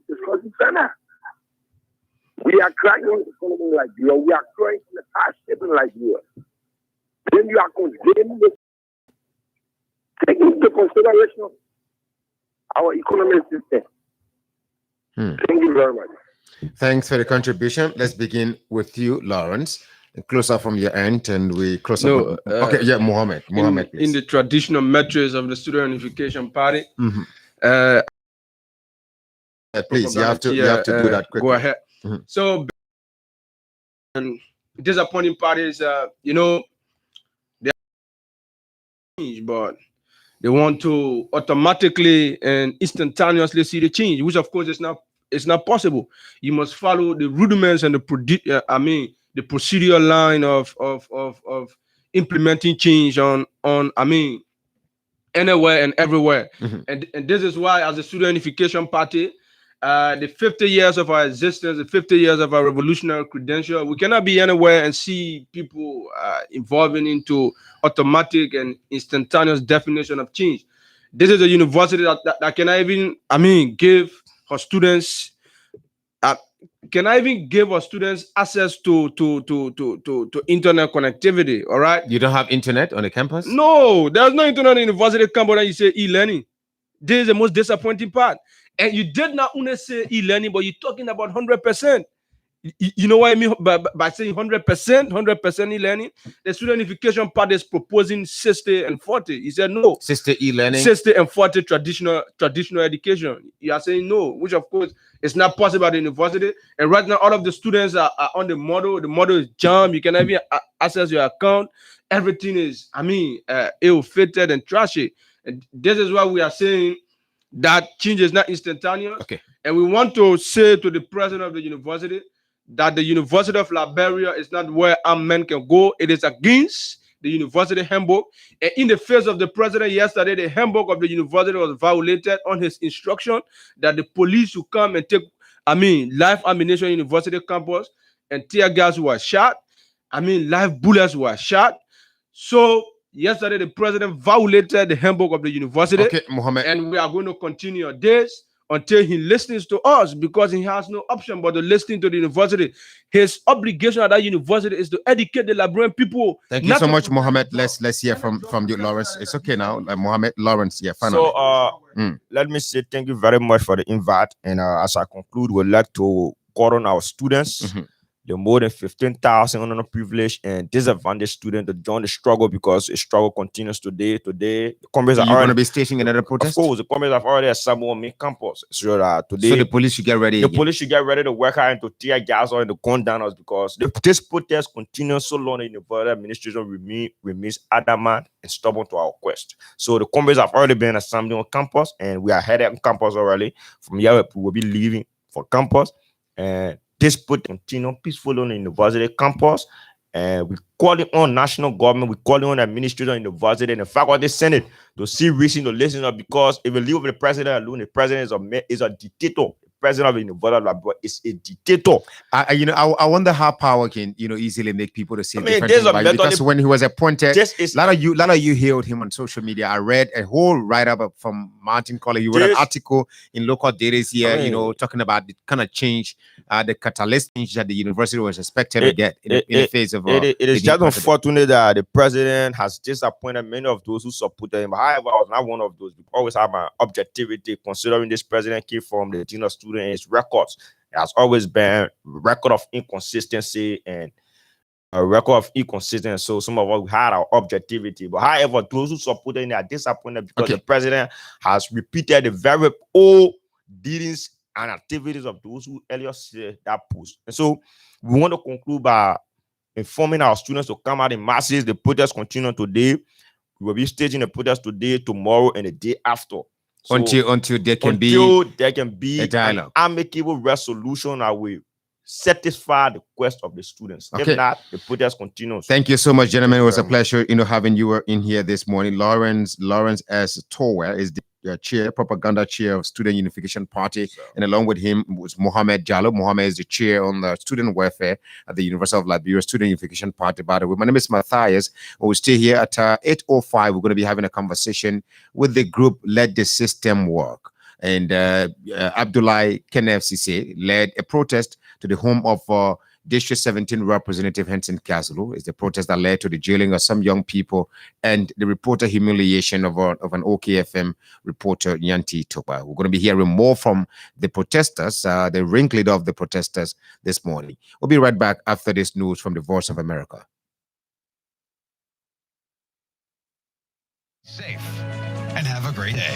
Discussing China. We are crying on the economy in Nigeria. We are crying on the hardship in Nigeria. Then you are condemning the taking into consideration our economic system. Thank you very much. Thanks for the contribution. Let's begin with you, Lawrence. Closer from your end, and we close up. Okay, yeah, Mohammed. Mohammed, in the traditional metrics of the Student Unification Party. Please, you have to do that quickly. Go ahead. So, disappointing parties, you know, they change, but they want to automatically and instantaneously see the change, which of course it's not possible. You must follow the rudiments and the procedural line of implementing change on anywhere and everywhere. And this is why, as a Student Unification Party, the 50 years of our existence, the 50 years of our revolutionary credential, we cannot be anywhere and see people evolving into automatic and instantaneous definition of change. This is a university that can even, give her students, access to internet connectivity. All right. You don't have internet on the campus? No, there's no internet on the university campus. And you say e-learning. This is the most disappointing part. And you did not only say e-learning, but you're talking about 100%. You know what I mean by saying 100% e-learning? The Student Unification Party is proposing 60 and 40. He said no. 60 e-learning? 60 and 40 traditional education. You are saying no, which of course is not possible at the university. And right now, all of the students are on the model. The model is jammed. You can even access your account. Everything is, ill-fitted and trashy. And this is why we are saying that change is not instantaneous. Okay. And we want to say to the president of the university that the University of Liberia is not where armed men can go. It is against the university handbook. And in the face of the president yesterday, the handbook of the university was violated on his instruction that the police should come and take, live ammunition university campus, and tear gas were shot. Live bullets were shot. So yesterday, the president violated the handbook of the university. Okay, Mohammed. And we are going to continue this until he listens to us, because he has no option but to listen to the university. His obligation at that university is to educate the Liberian people. Thank you so much, Mohammed. Let's hear from you, Lawrence. It's okay now, Mohammed. Lawrence, yeah, finally. So let me say thank you very much for the invite. And as I conclude, we'd like to call on our students, the more than 15,000 underprivileged and disadvantaged students to join the struggle, because the struggle continues today. Today, the comrades are going to be stationing another protest? Of course, the comrades have already assembled on main campus. So today, so the police should get ready. The police should get ready to work out and to tear gas and to gun down us, because this protest continues so long the university administration remains adamant and stubborn to our quest. So the comrades have already been assembled on campus, and we are headed on campus already. From here, we will be leaving for campus, and this put continue peacefully on the university campus, and we calling on national government, we calling on administration, university, and the faculty senate to see reason to listen up, because if we leave with the president alone, the president is a dictator. The president of the university is a dictator. I wonder how power can easily make people to say different things about you, because when he was appointed, a lot of you hailed him on social media. I read a whole write-up from Martin Colley. He wrote an article in local dailies here, talking about the kind of change, the catalyst change that the university was expected to get in the face of it is just unfortunate that the president has disappointed many of those who supported him. However, I was not one of those. We always have my objectivity, considering this president came from the dean of student and his records. It has always been a record of inconsistency and a record of inconsistency. So some of us had our objectivity. But however, those who supported him are disappointed because the president has repeated the very old dealings and activities of those who earlier said that post. And so we want to conclude by informing our students to come out in masses. The protest continues today. We will be staging the protest today, tomorrow, and the day after. So until there can be a dialogue, an amicable resolution that will satisfy the quest of the students. If not, the protest continues. Thank you so much, gentlemen. It was a pleasure, having you in here this morning. Lawrence S. Towell is the chair, propaganda chair of Student Unification Party, and along with him was Mohammed Jallo. Mohammed is the chair on the student welfare at the University of Liberia Student Unification Party. By the way, my name is Matthias. We'll stay here at 8:05. We're going to be having a conversation with the group Let the System Work. And Abdullah Kenneth Sise led a protest to the home of District 17 Representative Henson Kazulu. Is the protest that led to the jailing of some young people and the reporter humiliation of an OKFM reporter, Nyanti Toba. We're going to be hearing more from the protesters, the ringleader of the protesters this morning. We'll be right back after this news from the Voice of America. Safe and have a great day.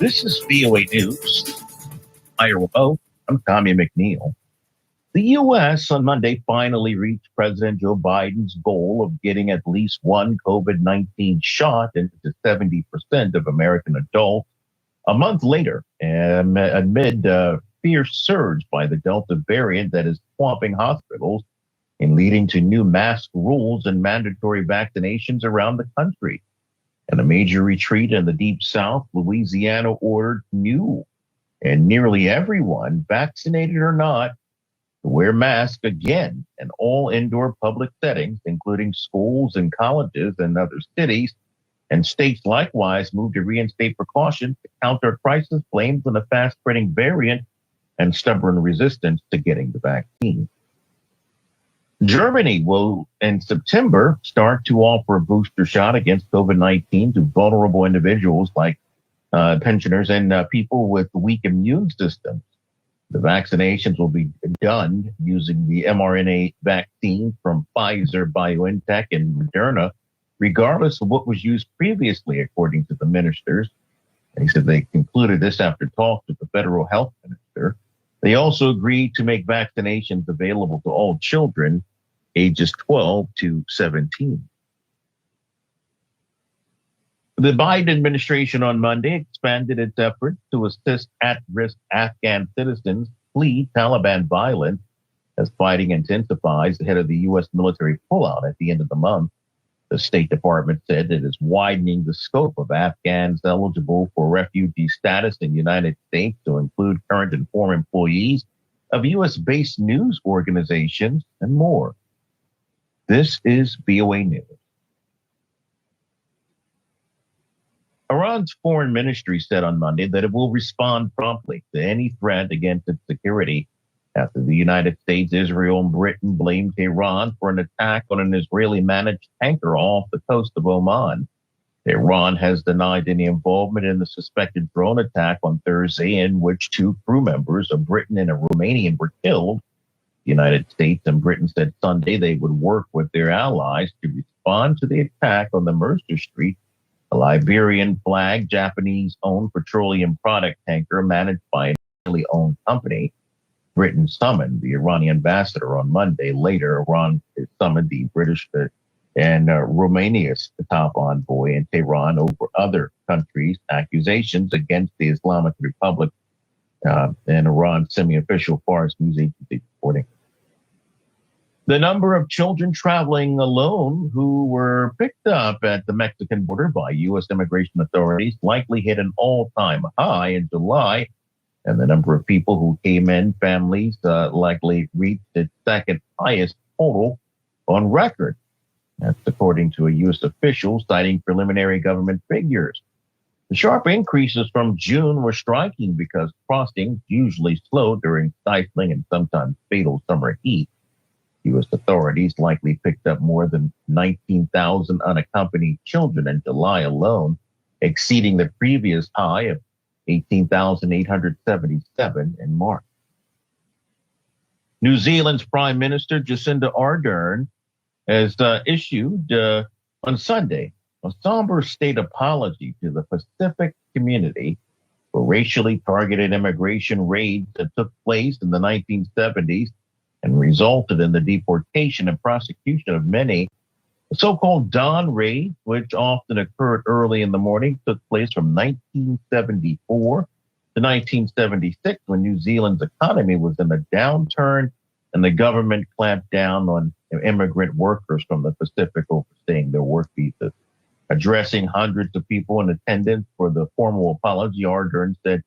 This is VOA News. Hi, remote. I'm Tommy McNeil. The U.S. on Monday finally reached President Joe Biden's goal of getting at least one COVID-19 shot into 70% of American adults a month later, amid a fierce surge by the Delta variant that is swamping hospitals and leading to new mask rules and mandatory vaccinations around the country. And a major retreat in the Deep South, Louisiana ordered new and nearly everyone, vaccinated or not, to wear masks again in all indoor public settings, including schools and colleges and other cities. And states likewise moved to reinstate precautions to counter crisis blames on a fast-spreading variant and stubborn resistance to getting the vaccine. Germany will, in September, start to offer a booster shot against COVID-19 to vulnerable individuals like pensioners and people with weak immune systems. The vaccinations will be done using the mRNA vaccine from Pfizer, BioNTech, and Moderna, regardless of what was used previously, according to the ministers. And he said they concluded this after talks with the federal health minister. They also agreed to make vaccinations available to all children ages 12 to 17. The Biden administration on Monday expanded its efforts to assist at-risk Afghan citizens flee Taliban violence as fighting intensifies ahead of the U.S. military pullout at the end of the month. The State Department said it is widening the scope of Afghans eligible for refugee status in the United States to include current and former employees of U.S.-based news organizations and more. This is VOA News. Iran's foreign ministry said on Monday that it will respond promptly to any threat against its security after the United States, Israel, and Britain blamed Iran for an attack on an Israeli-managed tanker off the coast of Oman. Iran has denied any involvement in the suspected drone attack on Thursday, in which two crew members, a Briton and a Romanian, were killed. The United States and Britain said Sunday they would work with their allies to respond to the attack on the Mercer Street, a Liberian-flagged Japanese-owned petroleum product tanker managed by an Israeli-owned company. Britain summoned the Iranian ambassador on Monday. Later, Iran summoned the British and Romania's top envoy in Tehran over other countries' accusations against the Islamic Republic and Iran, semi-official Fars news agency reporting. The number of children traveling alone who were picked up at the Mexican border by U.S. immigration authorities likely hit an all-time high in July, and the number of people who came in, families, likely reached its second highest total on record. That's according to a U.S. official citing preliminary government figures. The sharp increases from June were striking because crossings usually slow during stifling and sometimes fatal summer heat. U.S. authorities likely picked up more than 19,000 unaccompanied children in July alone, exceeding the previous high of 18,877 in March. New Zealand's Prime Minister Jacinda Ardern has issued on Sunday a somber state apology to the Pacific community for racially targeted immigration raids that took place in the 1970s and resulted in the deportation and prosecution of many. The so-called dawn raids, which often occurred early in the morning, took place from 1974 to 1976, when New Zealand's economy was in a downturn and the government clamped down on immigrant workers from the Pacific overstaying their work visas. Addressing hundreds of people in attendance for the formal apology, Ardern said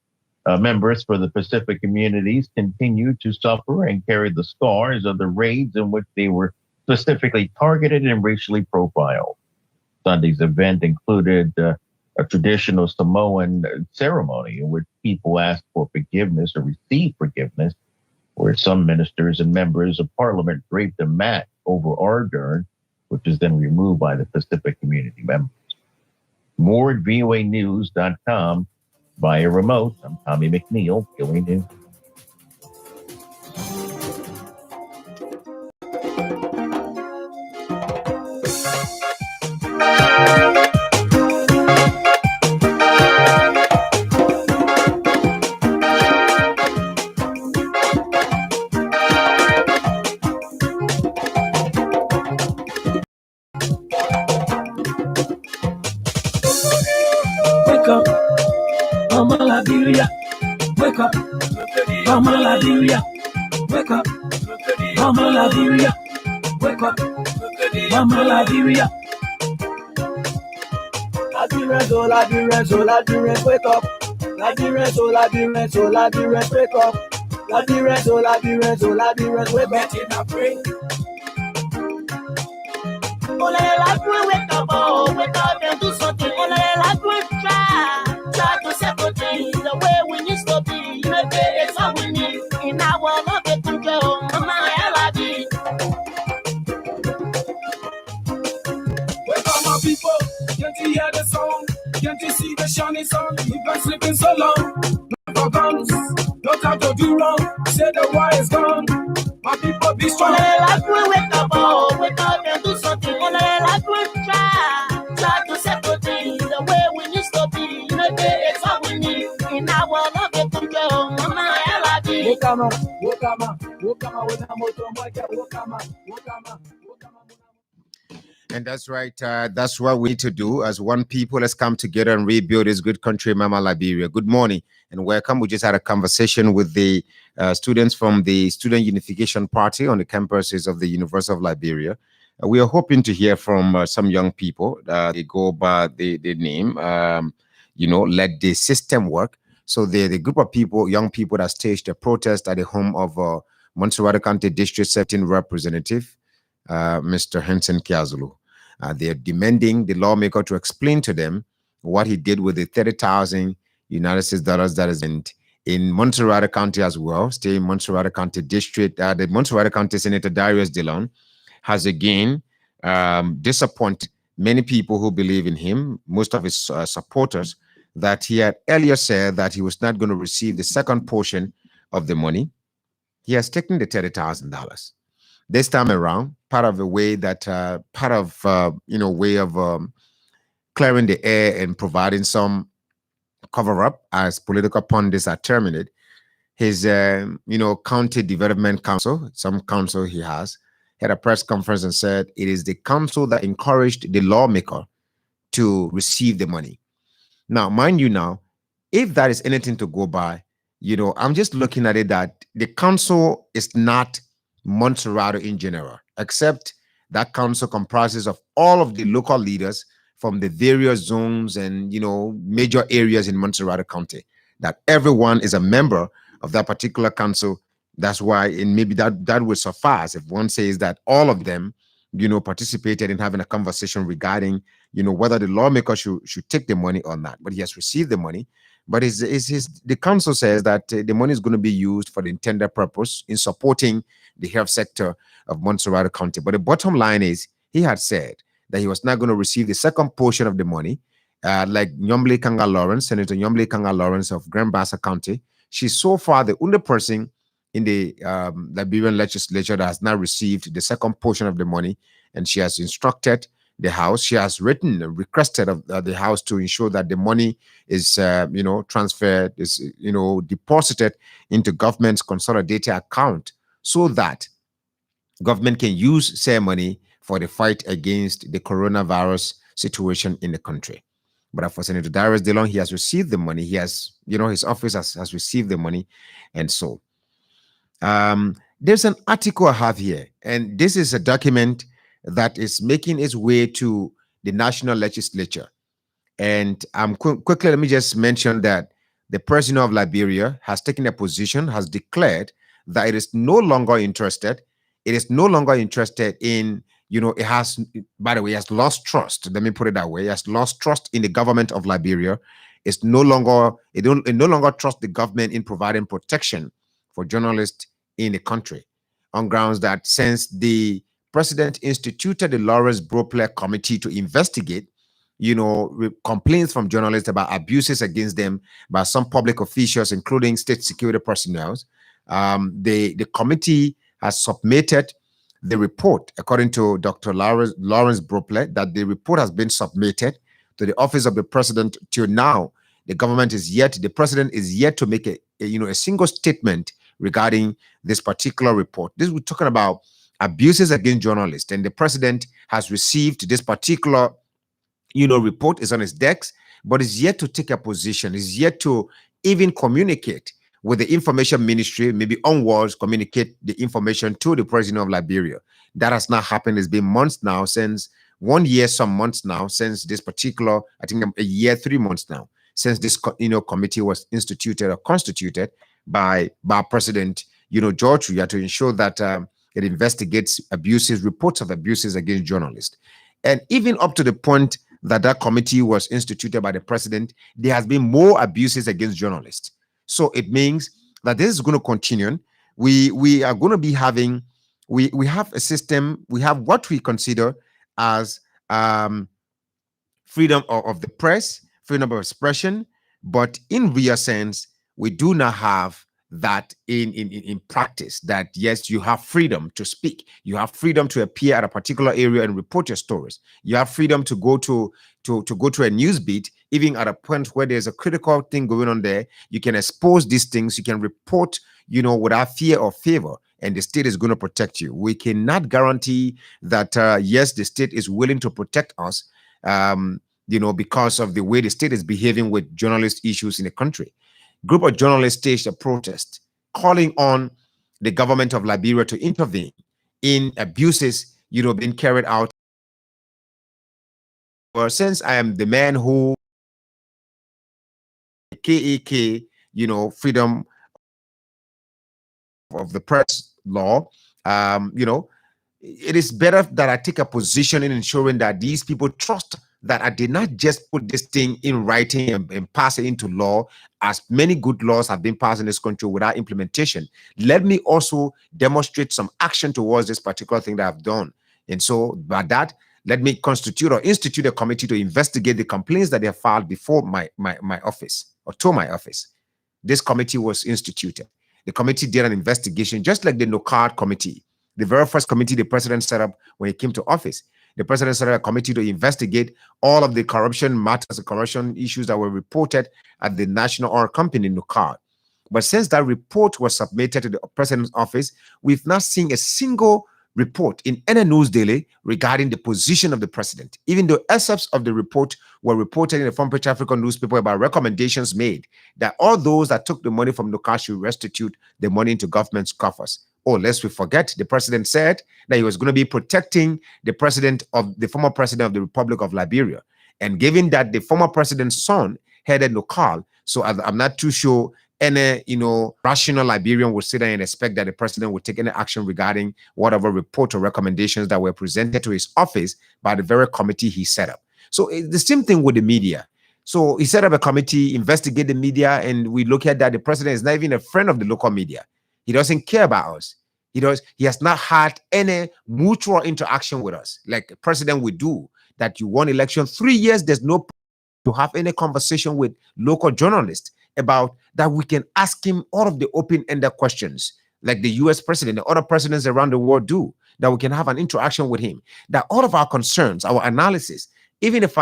members for the Pacific communities continued to suffer and carry the scars of the raids in which they were specifically targeted and racially profiled. Sunday's event included a traditional Samoan ceremony in which people asked for forgiveness or received forgiveness, where some ministers and members of parliament draped a mat over Ardern, which is then removed by the Pacific community members. More at voanews.com via remote. I'm Tommy McNeil, VOA News. Wake up, Mama Liberia. Wake up, Mama Liberia. Wake up, Mama Liberia. Wake up, Mama Liberia. Liberia, oh Liberia, oh Liberia, wake up. Liberia, oh Liberia, oh Liberia, wake up. Liberia, oh Liberia, oh Liberia, wake up. In a pray. Oh, Liberia, wake up, oh, wake up and do something. Oh, Liberia, try to settle things the way we need to be. You know, it's all we need in our love and control. Mama, Wake up, my people. Can't you hear the song? Can't you see the shining sun? You've been sleeping so long. No for guns, no time to do wrong. Say the war is gone. My people be strong. Wake up, oh, wake up and do something. Try to settle things the way we need to be. You know, it's all we need in our love and control. Mama, Wokama, And that's right. That's what we need to do as one people. Let's come together and rebuild this good country, Mama Liberia. Good morning and welcome. We just had a conversation with the students from the Student Unification Party on the campuses of the University of Liberia. We are hoping to hear from some young people. They go by the name, Let the System Work. So they're the group of people, young people that staged a protest at the home of Montserrat County District 17 Representative, Mr. Henson Kiazulu. They're demanding the lawmaker to explain to them what he did with the 30,000 United States dollars that is in Montserrat County as well. Stay in Montserrat County District. The Montserrat County Senator Darius Dillon has again disappointed many people who believe in him, most of his supporters, that he had earlier said that he was not going to receive the second portion of the money. He has taken the $30,000. This time around, part of a way that, way of clearing the air and providing some cover-up, as political pundits are terming it, his, county development council, some council he has, had a press conference and said it is the council that encouraged the lawmaker to receive the money. Now, mind you now, if that is anything to go by, I'm just looking at it that the council is not Montserrat in general, except that council comprises of all of the local leaders from the various zones and, major areas in Montserrat County, that everyone is a member of that particular council. That's why, and maybe that would suffice if one says that all of them, participated in having a conversation regarding, whether the lawmaker should take the money or not. But he has received the money. But the council says that the money is going to be used for the intended purpose in supporting the health sector of Montserrat County. But the bottom line is, he had said that he was not going to receive the second portion of the money, like Nyomble Kanga Lawrence, Senator Nyomble Kanga Lawrence of Grand Bassa County. She's so far the only person in the Liberian legislature that has not received the second portion of the money, and she has instructed the House. She has written and requested of the House to ensure that the money is, transferred, is, deposited into government's consolidated account, so that government can use said money for the fight against the coronavirus situation in the country. But for Senator Darius DeLong, he has received the money. He has, his office has received the money. And so there's an article I have here, and this is a document that is making its way to the national legislature. And quickly, let me just mention that the president of Liberia has taken a position, has declared that it is no longer interested. It is no longer interested in, it has, by the way, it has lost trust. Let me put it that way. It has lost trust in the government of Liberia. It no longer trusts the government in providing protection for journalists in the country, on grounds that since the president instituted the Lawrence Bropley Committee to investigate complaints from journalists about abuses against them by some public officials, including state security personnel. The committee has submitted the report, according to Dr. Lawrence Bropley, that the report has been submitted to the office of the president. Till now, the president is yet to make a single statement regarding this particular report. We're talking about abuses against journalists, and the president has received this particular report, is on his desk, but is yet to take a position, is yet to even communicate with the information ministry, maybe onwards communicate the information to the president of Liberia. That has not happened. It's been months now, since 1 year, some months now, since this particular, I think a year, 3 months now, since this committee was instituted or constituted by President George Weah to ensure that it investigates reports of abuses against journalists. And even up to the point that committee was instituted by the president, there has been more abuses against journalists. So it means that this is going to continue. We are going to be having, we have a system, we have what we consider as freedom of the press, freedom of expression, but in real sense, we do not have that in practice. That yes, you have freedom to speak, you have freedom to appear at a particular area and report your stories, you have freedom to go to a news beat, even at a point where there's a critical thing going on there. You can expose these things, you can report without fear or favor, and the state is going to protect you. We cannot guarantee that yes, the state is willing to protect us because of the way the state is behaving with journalist issues in the country. Group of journalists staged a protest calling on the government of Liberia to intervene in abuses, being carried out. Well, since I am the man who KEK, freedom of the press law, it is better that I take a position in ensuring that these people trust that I did not just put this thing in writing and pass it into law, as many good laws have been passed in this country without implementation. Let me also demonstrate some action towards this particular thing that I've done. And so by that, let me constitute or institute a committee to investigate the complaints that they have filed before my office, or to my office. This committee was instituted. The committee did an investigation, just like the NOCAD committee, the very first committee the president set up when he came to office. The president set up a committee to investigate all of the corruption matters, the corruption issues that were reported at the National Oil Company, NOCAD. But since that report was submitted to the president's office, we've not seen a single report in any news daily regarding the position of the president, even though excerpts of the report were reported in the Front Page African newspaper about recommendations made that all those that took the money from NOCAD should restitute the money into government's coffers. Oh, lest we forget, the president said that he was going to be protecting the former president of the Republic of Liberia. And given that the former president's son headed NOCAD, so I'm not too sure any, rational Liberian would sit there and expect that the president would take any action regarding whatever report or recommendations that were presented to his office by the very committee he set up. So it's the same thing with the media. So he set up a committee, investigate the media, and we look at that. The president is not even a friend of the local media. He doesn't care about us. He has not had any mutual interaction with us, like the president would do. That you won election 3 years, there's no to have any conversation with local journalists about that. We can ask him all of the open-ended questions, like the U.S. president, and other presidents around the world do. That we can have an interaction with him. That all of our concerns, our analysis, Even if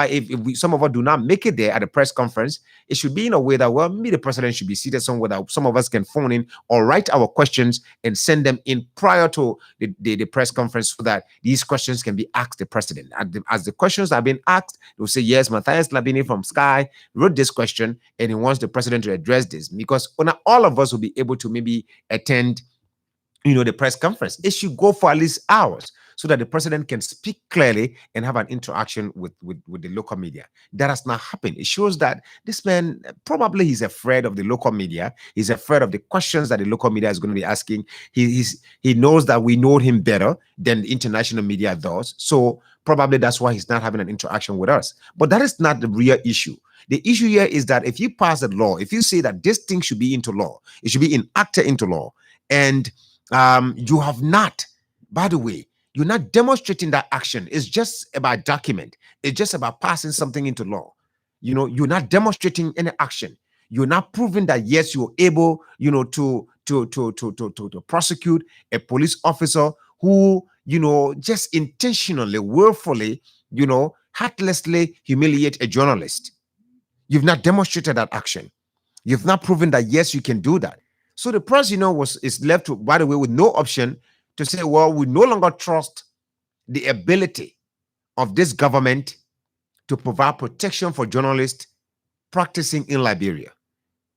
some of us do not make it there at the press conference, it should be in a way that, well, maybe the president should be seated somewhere that some of us can phone in or write our questions and send them in prior to the press conference, so that these questions can be asked the president. As the questions are being asked, they'll say, yes, Matthias Labini from Sky wrote this question and he wants the president to address this, because not all of us will be able to maybe attend the press conference. It should go for at least hours, so that the president can speak clearly and have an interaction with the local media. That has not happened. It shows that this man, probably he's afraid of the local media. He's afraid of the questions that the local media is going to be asking. He knows that we know him better than the international media does. So probably that's why he's not having an interaction with us. But that is not the real issue. The issue here is that if you pass a law, if you say that this thing should be into law, it should be enacted into law, and you have not, by the way, you're not demonstrating that action. It's just about document. It's just about passing something into law. You're not demonstrating any action. You're not proving that, yes, you're able, to prosecute a police officer who, just intentionally, willfully, heartlessly humiliate a journalist. You've not demonstrated that action. You've not proven that, yes, you can do that. So the press, is left to, by the way, with no option to say, well, we no longer trust the ability of this government to provide protection for journalists practicing in Liberia.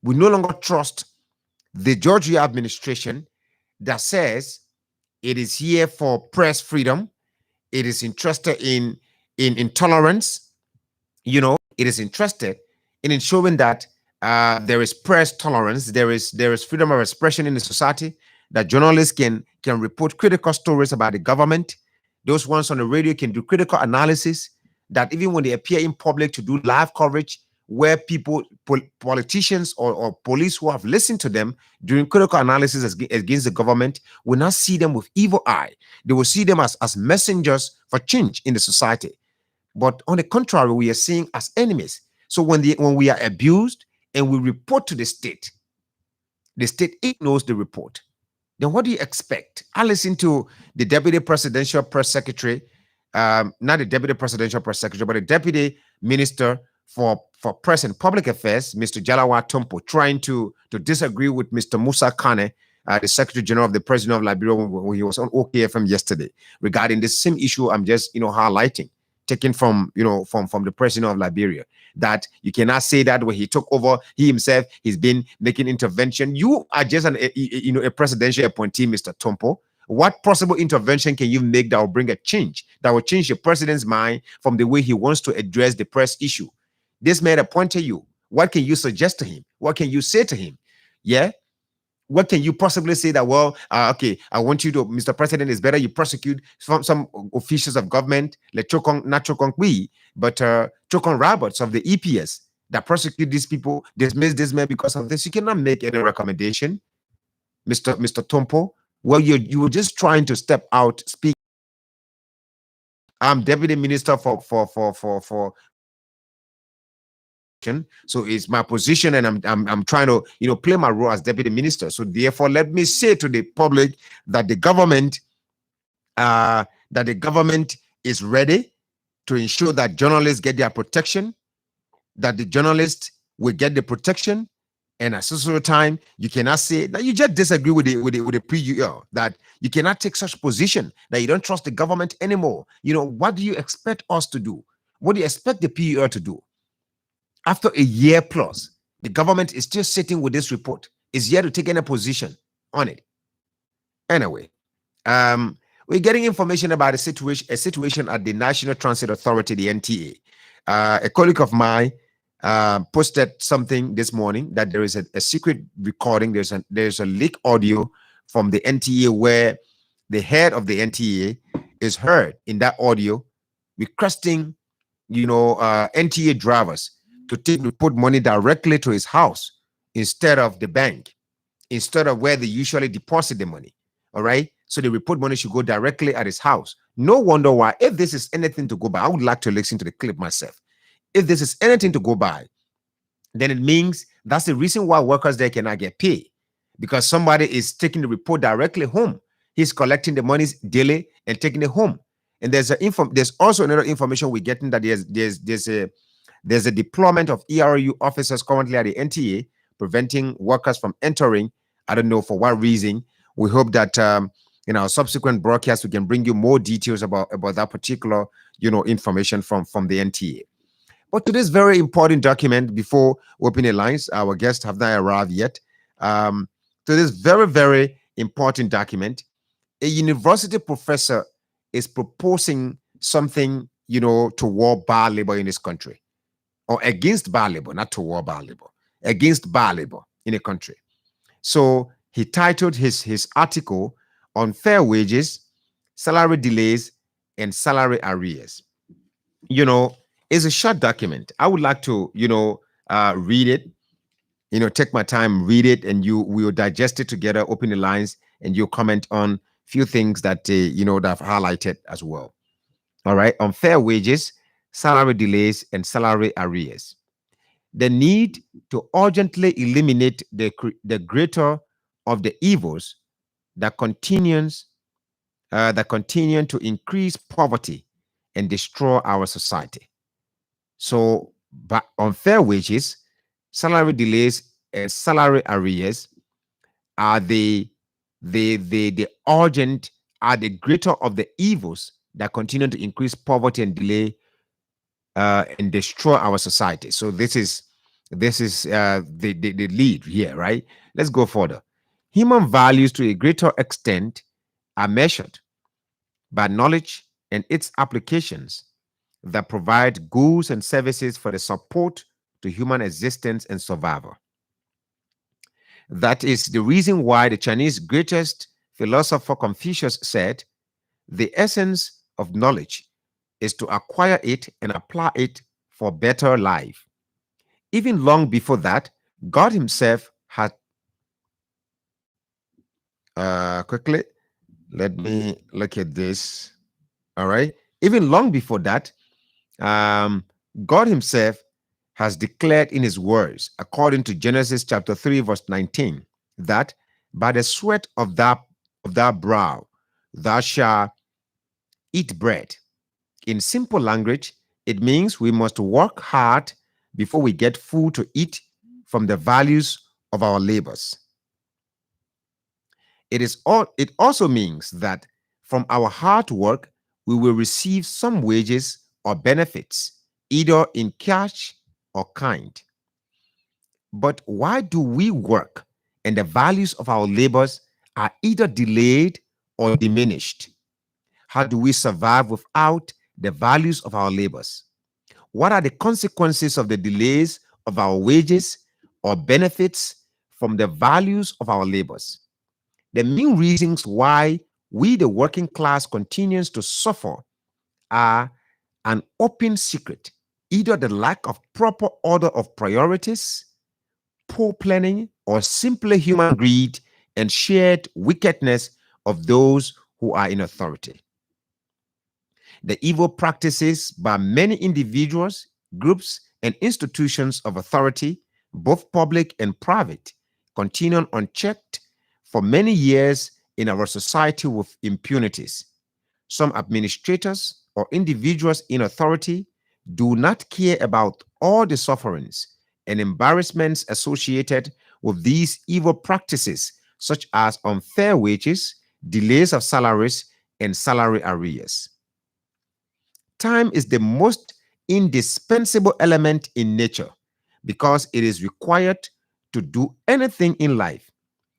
We no longer trust the Georgia administration that says it is here for press freedom. It is interested in tolerance. It is interested in ensuring that there is press tolerance, there is freedom of expression in the society, that journalists can report critical stories about the government. Those ones on the radio can do critical analysis, that even when they appear in public to do live coverage, where politicians or police who have listened to them during critical analysis against the government will not see them with evil eye. They will see them as messengers for change in the society. But on the contrary, we are seeing as enemies. So when we are abused and we report to the state ignores the report. Then what do you expect? I listened to the Deputy Presidential Press Secretary, not the Deputy Presidential Press Secretary, but the Deputy Minister for Press and Public Affairs, Mr. Jalawa Tompo, trying to disagree with Mr. Musa Kane, the Secretary General of the President of Liberia, when he was on OKFM yesterday, regarding the same issue I'm just highlighting, taken from the President of Liberia, that you cannot say that when he took over, he himself, he's been making intervention. You are just a presidential appointee, Mr. Tompo. What possible intervention can you make that will bring a change, that will change the president's mind from the way he wants to address the press issue? This man appointed you. What can you suggest to him? What can you say to him? Yeah. What can you possibly say that, well, okay, I want you to, Mr. President, it's better you prosecute some officials of government, like not Chokong Kui, but Chokong Roberts of the EPS, that prosecute these people, dismiss this man because of this. You cannot make any recommendation, Mr. Tompo. Well, you were just trying to step out, speak. I'm Deputy Minister for so it's my position, and I'm trying to play my role as deputy minister. So therefore, let me say to the public that the government is ready to ensure that journalists get their protection, that the journalists will get the protection, and at some time you cannot say that you just disagree with the PUR, that you cannot take such position that you don't trust the government anymore. What do you expect us to do? What do you expect the PUR to do? After a year plus, the government is still sitting with this report. Is yet to take any position on it. Anyway, we're getting information about a situation at the National Transit Authority, the NTA. A colleague of mine posted something this morning that there is a secret recording. There's a leak audio from the NTA where the head of the NTA is heard in that audio requesting, NTA drivers to put money directly to his house instead of the bank, instead of where they usually deposit the money. All right. So the report money should go directly at his house. No wonder why. If this is anything to go by, I would like to listen to the clip myself. If this is anything to go by, then it means that's the reason why workers there cannot get paid, because somebody is taking the report directly home. He's collecting the monies daily and taking it home. And there's also another information we're getting that there's a deployment of ERU officers currently at the NTA preventing workers from entering. I don't know for what reason. We hope that in our subsequent broadcast we can bring you more details about that particular information from the NTA. But to this very important document, before we open the lines, our guests have not arrived yet. To this very, very important document, a university professor is proposing something, toward bar labor in this country, or against bar labor, not toward bar labor, against bar labor in a country. So he titled his article on fair wages, salary delays, and salary arrears. It's a short document. I would like to, read it, take my time, read it, and we'll digest it together, open the lines, and you comment on few things that, that I've highlighted as well. All right. On fair wages, salary delays, and salary arrears. The need to urgently eliminate the greater of the evils that continues to increase poverty and destroy our society. So, but unfair wages, salary delays, and salary arrears are the urgent, are the greater of the evils that continue to increase poverty and delay and destroy our society. So this is the lead here, right? Let's go further. Human values to a greater extent are measured by knowledge and its applications that provide goods and services for the support to human existence and survival. That is the reason why the Chinese greatest philosopher Confucius said, the essence of knowledge is to acquire it and apply it for better life. Even long before that, God himself had quickly, let me look at this. All right. Even long before that, God himself has declared in his words, according to Genesis chapter 3, verse 19, that by the sweat of thy brow thou shalt eat bread. In simple language, it means we must work hard before we get food to eat from the values of our labors. It also means that from our hard work, we will receive some wages or benefits, either in cash or kind. But why do we work and the values of our labors are either delayed or diminished? How do we survive without the values of our labors? What are the consequences of the delays of our wages or benefits from the values of our labors? The main reasons why we, the working class, continues to suffer are an open secret, either the lack of proper order of priorities, poor planning, or simply human greed and shared wickedness of those who are in authority. The evil practices by many individuals, groups, and institutions of authority, both public and private, continue unchecked for many years in our society with impunities. Some administrators or individuals in authority do not care about all the sufferings and embarrassments associated with these evil practices, such as unfair wages, delays of salaries, and salary arrears. Time is the most indispensable element in nature because it is required to do anything in life.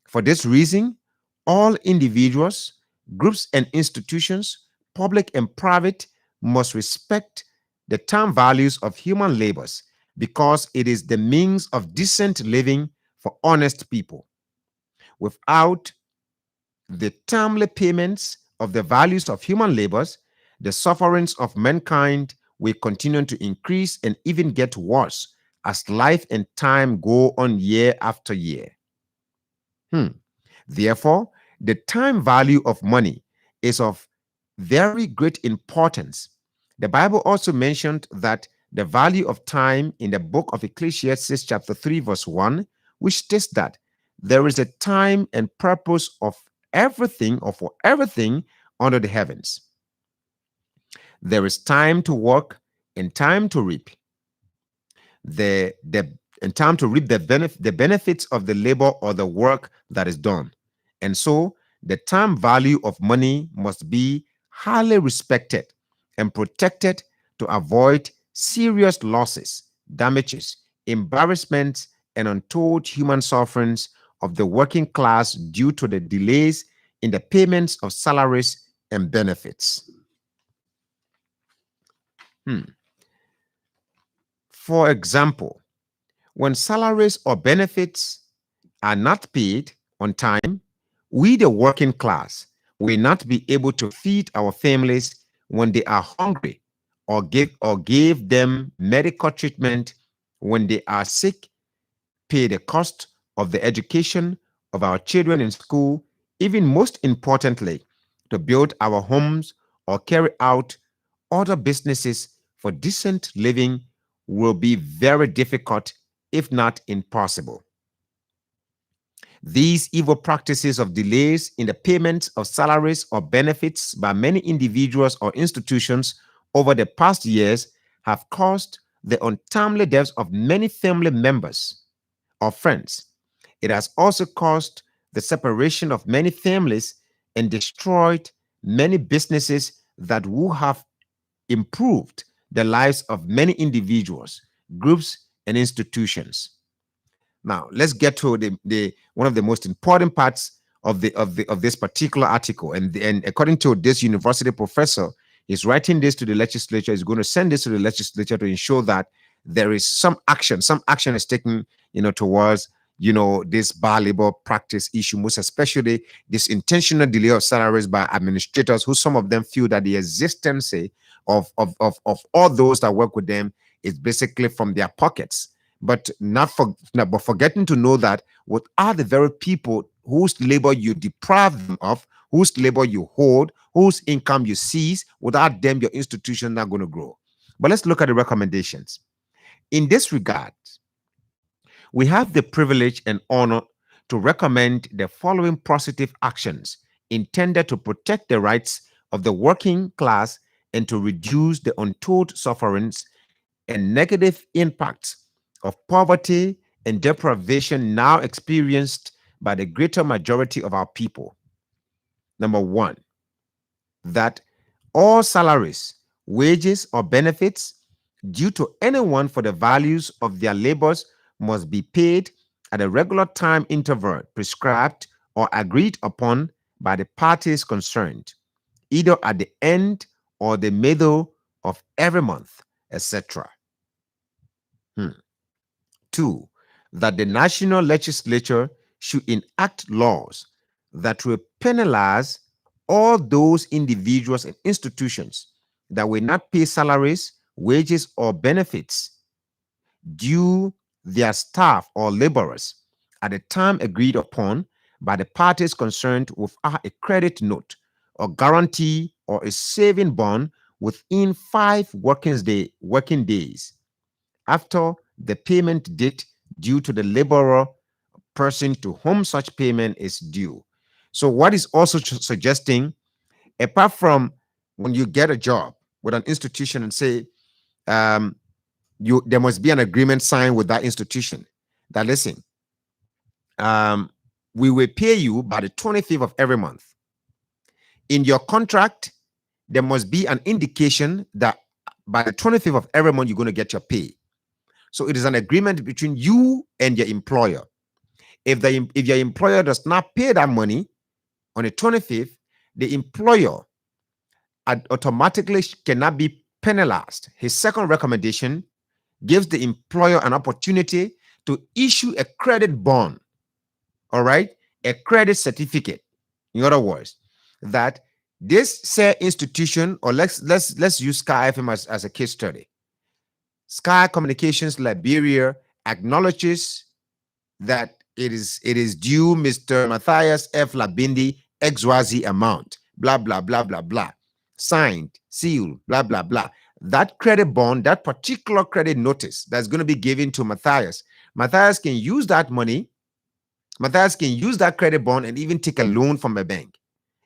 For this reason, all individuals, groups, and institutions, public and private, must respect the time values of human labors because it is the means of decent living for honest people. Without the timely payments of the values of human labors, the sufferings of mankind will continue to increase and even get worse as life and time go on year after year. Therefore, the time value of money is of very great importance. The Bible also mentioned that the value of time in the book of Ecclesiastes chapter 3 verse 1, which states that there is a time and purpose of everything or for everything under the heavens. There is time to work and time to reap the benefits of the labor or the work that is done. And so the time value of money must be highly respected and protected to avoid serious losses, damages, embarrassments, and untold human sufferings of the working class due to the delays in the payments of salaries and benefits. For example, when salaries or benefits are not paid on time, we, the working class, will not be able to feed our families when they are hungry, or give them medical treatment when they are sick, pay the cost of the education of our children in school, even most importantly, to build our homes or carry out other businesses for decent living will be very difficult, if not impossible. These evil practices of delays in the payment of salaries or benefits by many individuals or institutions over the past years have caused the untimely deaths of many family members or friends. It has also caused the separation of many families and destroyed many businesses that would have improved the lives of many individuals, groups, and institutions. Now, let's get to the one of the most important parts of this particular article. And according to this university professor, he's writing this to the legislature. He's going to send this to the legislature to ensure that there is some action is taken, towards this bar labor practice issue, most especially this intentional delay of salaries by administrators, who some of them feel that the existence of all those that work with them is basically from their pockets. But but forgetting to know that what are the very people whose labor you deprive them of, whose labor you hold, whose income you seize. Without them, your institution is not going to grow. But let's look at the recommendations. In this regard, we have the privilege and honor to recommend the following positive actions intended to protect the rights of the working class and to reduce the untold sufferings and negative impacts of poverty and deprivation now experienced by the greater majority of our people. Number one, that all salaries, wages, or benefits due to anyone for the values of their labors must be paid at a regular time interval prescribed or agreed upon by the parties concerned, either at the end or the middle of every month, etc. 2, that the national legislature should enact laws that will penalize all those individuals and institutions that will not pay salaries, wages, or benefits due their staff or laborers at the time agreed upon by the parties concerned without a credit note or guarantee or a saving bond within 5 working days after the payment date due to the laborer person to whom such payment is due. So what is also suggesting, apart from when you get a job with an institution and say, there must be an agreement signed with that institution that, listen, we will pay you by the 25th of every month. In your contract, there must be an indication that by the 25th of every month, you're going to get your pay. So it is an agreement between you and your employer. If your employer does not pay that money on the 25th, the employer automatically cannot be penalized. His second recommendation gives the employer an opportunity to issue a credit bond, all right, a credit certificate. In other words, that this said institution, or let's use Sky FM as a case study. Sky Communications Liberia acknowledges that it is due Mr. Matthias F. Labindi XYZ amount, blah, blah, blah, blah, blah. Signed, sealed, blah, blah, blah. That credit bond, that particular credit notice that's going to be given to Matthias, Matthias can use that money. Matthias can use that credit bond and even take a loan from a bank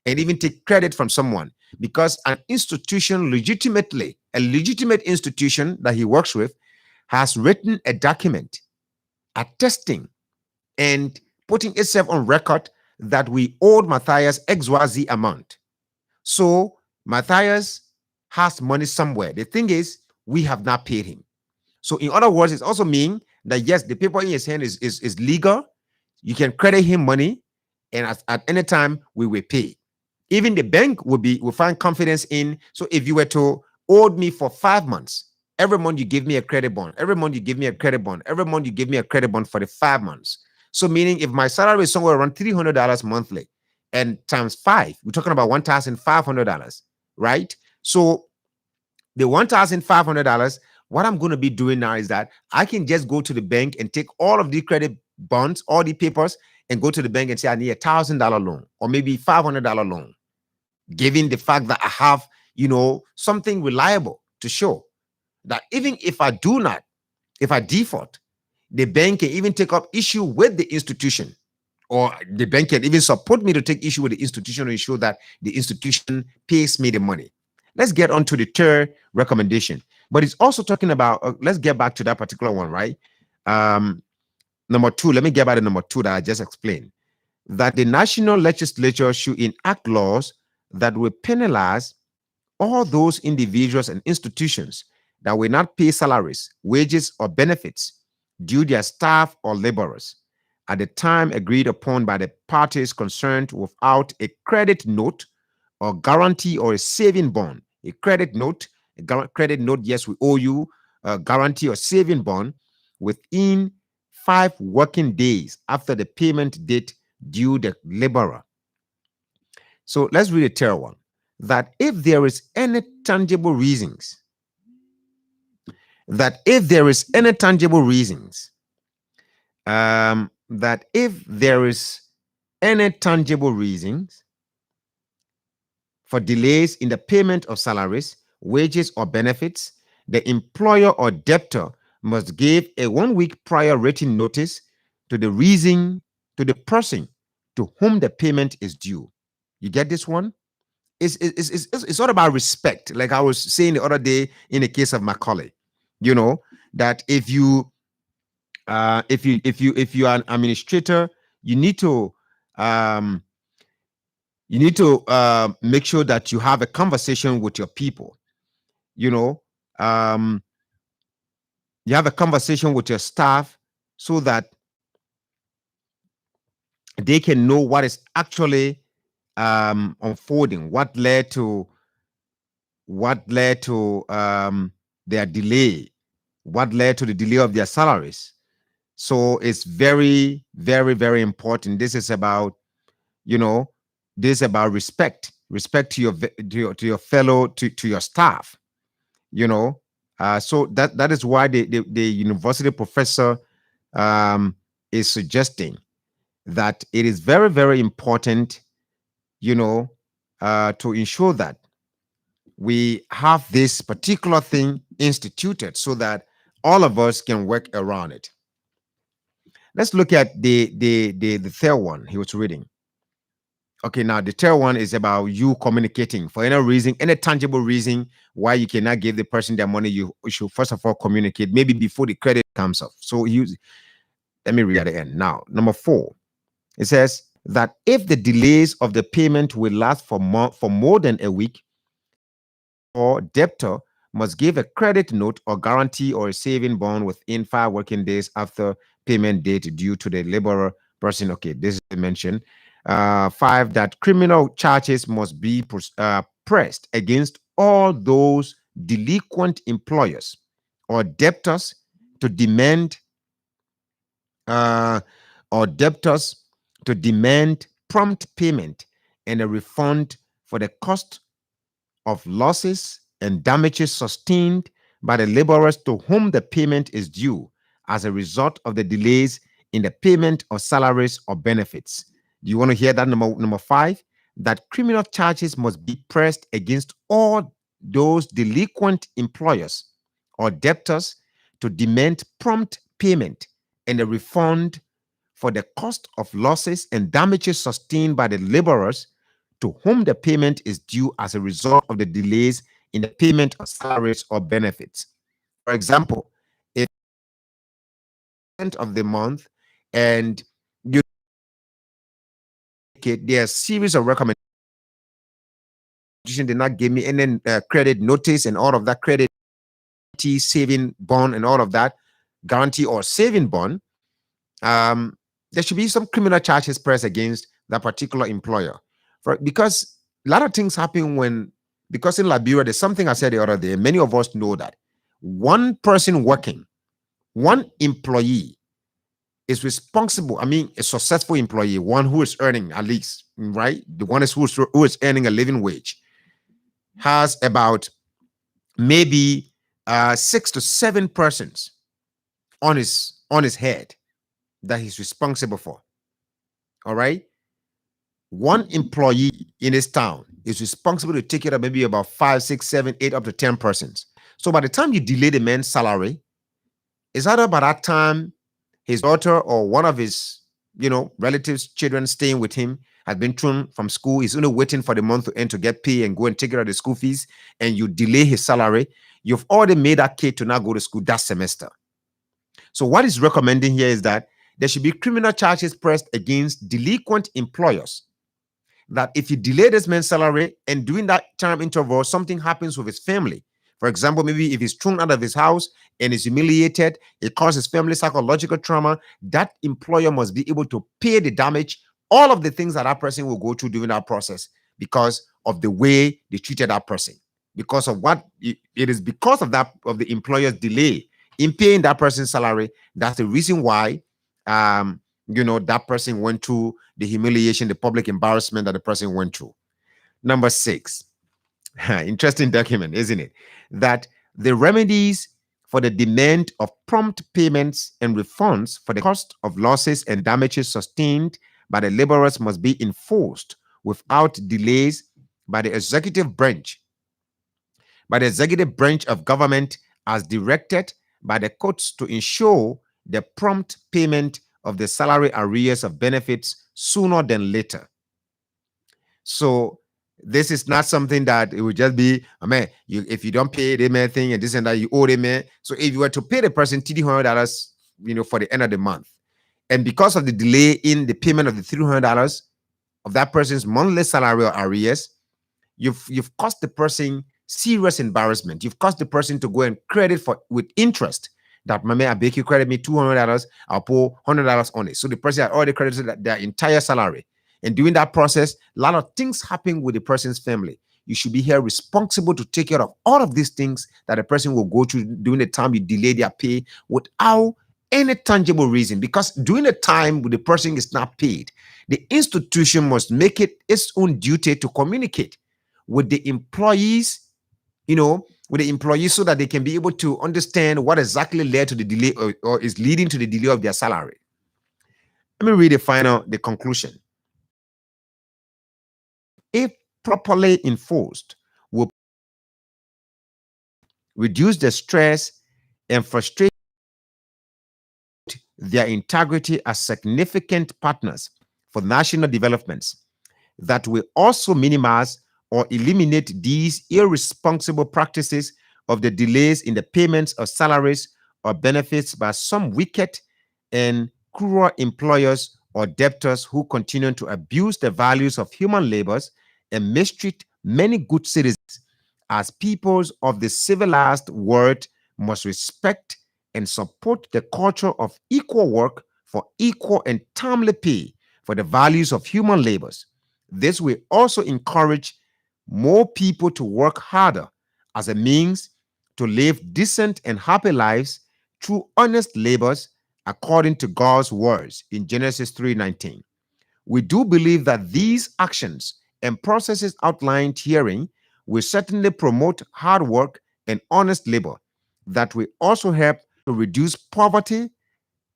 and even take credit from someone. because an institution legitimately, a legitimate institution that he works with, has written a document attesting and putting itself on record that we owed Matthias XYZ amount. So Matthias has money somewhere. The thing is, we have not paid him. So in other words, it's also mean that yes, the paper in his hand is legal. You can credit him money, and at any time we will pay. Even the bank will find confidence in. So if you were to owe me for 5 months, every month you give me a credit bond. Every month you give me a credit bond. Every month you give me a credit bond for the 5 months. So meaning if my salary is somewhere around $300 monthly, and times 5, we're talking about $1,500, right? So the $1,500, what I'm going to be doing now is that I can just go to the bank and take all of the credit bonds, all the papers, and go to the bank and say I need $1,000 loan or maybe $500 loan, given the fact that I have, something reliable to show that even if I default, the bank can even take up issue with the institution, or the bank can even support me to take issue with the institution to ensure that the institution pays me the money. Let's get on to the third recommendation. But it's also talking about, let's get back to that particular one, right? Number 2, let me get back to number 2 that I just explained. That the national legislature should enact laws that will penalize all those individuals and institutions that will not pay salaries, wages, or benefits due their staff or laborers at the time agreed upon by the parties concerned without a credit note or guarantee or a saving bond. A credit note, yes, we owe you a guarantee or saving bond within 5 working days after the payment date due the laborer. So let's read the third one. That if there is any tangible reasons, that if there is any tangible reasons for delays in the payment of salaries, wages, or benefits, the employer or debtor must give a 1-week prior written notice to the person to whom the payment is due. You get this one? It's all about respect. Like I was saying the other day in the case of Macaulay, that if you are an administrator, you need to make sure that you have a conversation with your people. You have a conversation with your staff so that they can know what is actually unfolding, what led to their delay, what led to the delay of their salaries. So it's very, very, very important. This is about, respect to your fellow, to your staff. So that is why the university professor is suggesting that it is very, very important, to ensure that we have this particular thing instituted so that all of us can work around it. Let's look at the third one he was reading. Okay, now the third one is about you communicating. For any reason, any tangible reason why you cannot give the person their money, you should first of all communicate, maybe before the credit comes off. So let me read at the end. Now, number 4, it says that if the delays of the payment will last for more than a week, or debtor must give a credit note or guarantee or a saving bond within 5 working days after payment date due to the laborer person. Okay, this is mentioned. 5, that criminal charges must be pressed against all those delinquent employers or debtors to demand prompt payment and a refund for the cost of losses and damages sustained by the laborers to whom the payment is due as a result of the delays in the payment of salaries or benefits. Do you want to hear that? Number 5, that criminal charges must be pressed against all those delinquent employers or debtors to demand prompt payment and a refund for the cost of losses and damages sustained by the laborers to whom the payment is due as a result of the delays in the payment of salaries or benefits. For example, if end of the month and you there are a series of recommendations did not give me any credit notice and all of that credit saving bond and all of that guarantee or saving bond, there should be some criminal charges pressed against that particular employer. Because a lot of things happen because in Liberia, there's something I said the other day, many of us know that one person working, one employee is responsible. I mean, a successful employee, one who is earning at least, right? The one who is earning a living wage has about maybe 6 to 7 persons on his head that he's responsible for. All right. One employee in his town is responsible to take care of maybe about 5, 6, 7, 8, up to 10 persons. So by the time you delay the man's salary, it's either by that time his daughter or one of his, relatives, children staying with him has been thrown from school. He's only waiting for the month to end to get paid and go and take care of the school fees, and you delay his salary. You've already made that kid to not go to school that semester. So what is recommending here is that there should be criminal charges pressed against delinquent employers. That if you delay this man's salary and during that time interval, something happens with his family. For example, maybe if he's thrown out of his house and is humiliated, it causes family psychological trauma, that employer must be able to pay the damage, all of the things that person will go through during that process because of the way they treated that person. Because of what it is because of that, of the employer's delay in paying that person's salary. That's the reason why that person went through the humiliation, the public embarrassment that the person went through. Number 6, interesting document, isn't it? That the remedies for the demand of prompt payments and refunds for the cost of losses and damages sustained by the laborers must be enforced without delays by the executive branch of government as directed by the courts to ensure the prompt payment of the salary arrears of benefits sooner than later. So this is not something that it would just be, if you don't pay the man thing and this and that, you owe the man. So if you were to pay the person $300, for the end of the month, and because of the delay in the payment of the $300 of that person's monthly salary or arrears, you've caused the person serious embarrassment. You've caused the person to go and credit with interest. That I beg you credit me $200, I'll pour $100 on it. So the person had already credited their entire salary. And during that process, a lot of things happen with the person's family. You should be here responsible to take care of all of these things that a person will go through during the time you delay their pay without any tangible reason. Because during the time the person is not paid, the institution must make it its own duty to communicate with the employees, so that they can be able to understand what exactly led to the delay or is leading to the delay of their salary. Let me read the conclusion. If properly enforced, will reduce the stress and frustrate their integrity as significant partners for national developments. That will also minimize or eliminate these irresponsible practices of the delays in the payments of salaries or benefits by some wicked and cruel employers or debtors who continue to abuse the values of human labors and mistreat many good citizens. As peoples of the civilized world must respect and support the culture of equal work for equal and timely pay for the values of human labors. This will also encourage more people to work harder as a means to live decent and happy lives through honest labors according to God's words in Genesis 3:19. We do believe that these actions and processes outlined herein will certainly promote hard work and honest labor that will also help to reduce poverty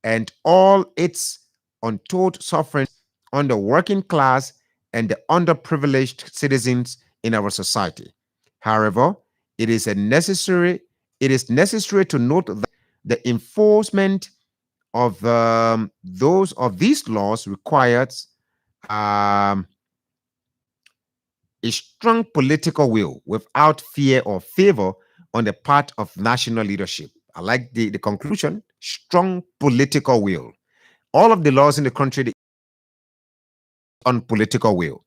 and all its untold suffering on the working class and the underprivileged citizens in our society. However, it is necessary to note that the enforcement of these laws requires a strong political will without fear or favor on the part of national leadership. I like the conclusion. Strong political will. All of the laws in the country on political will.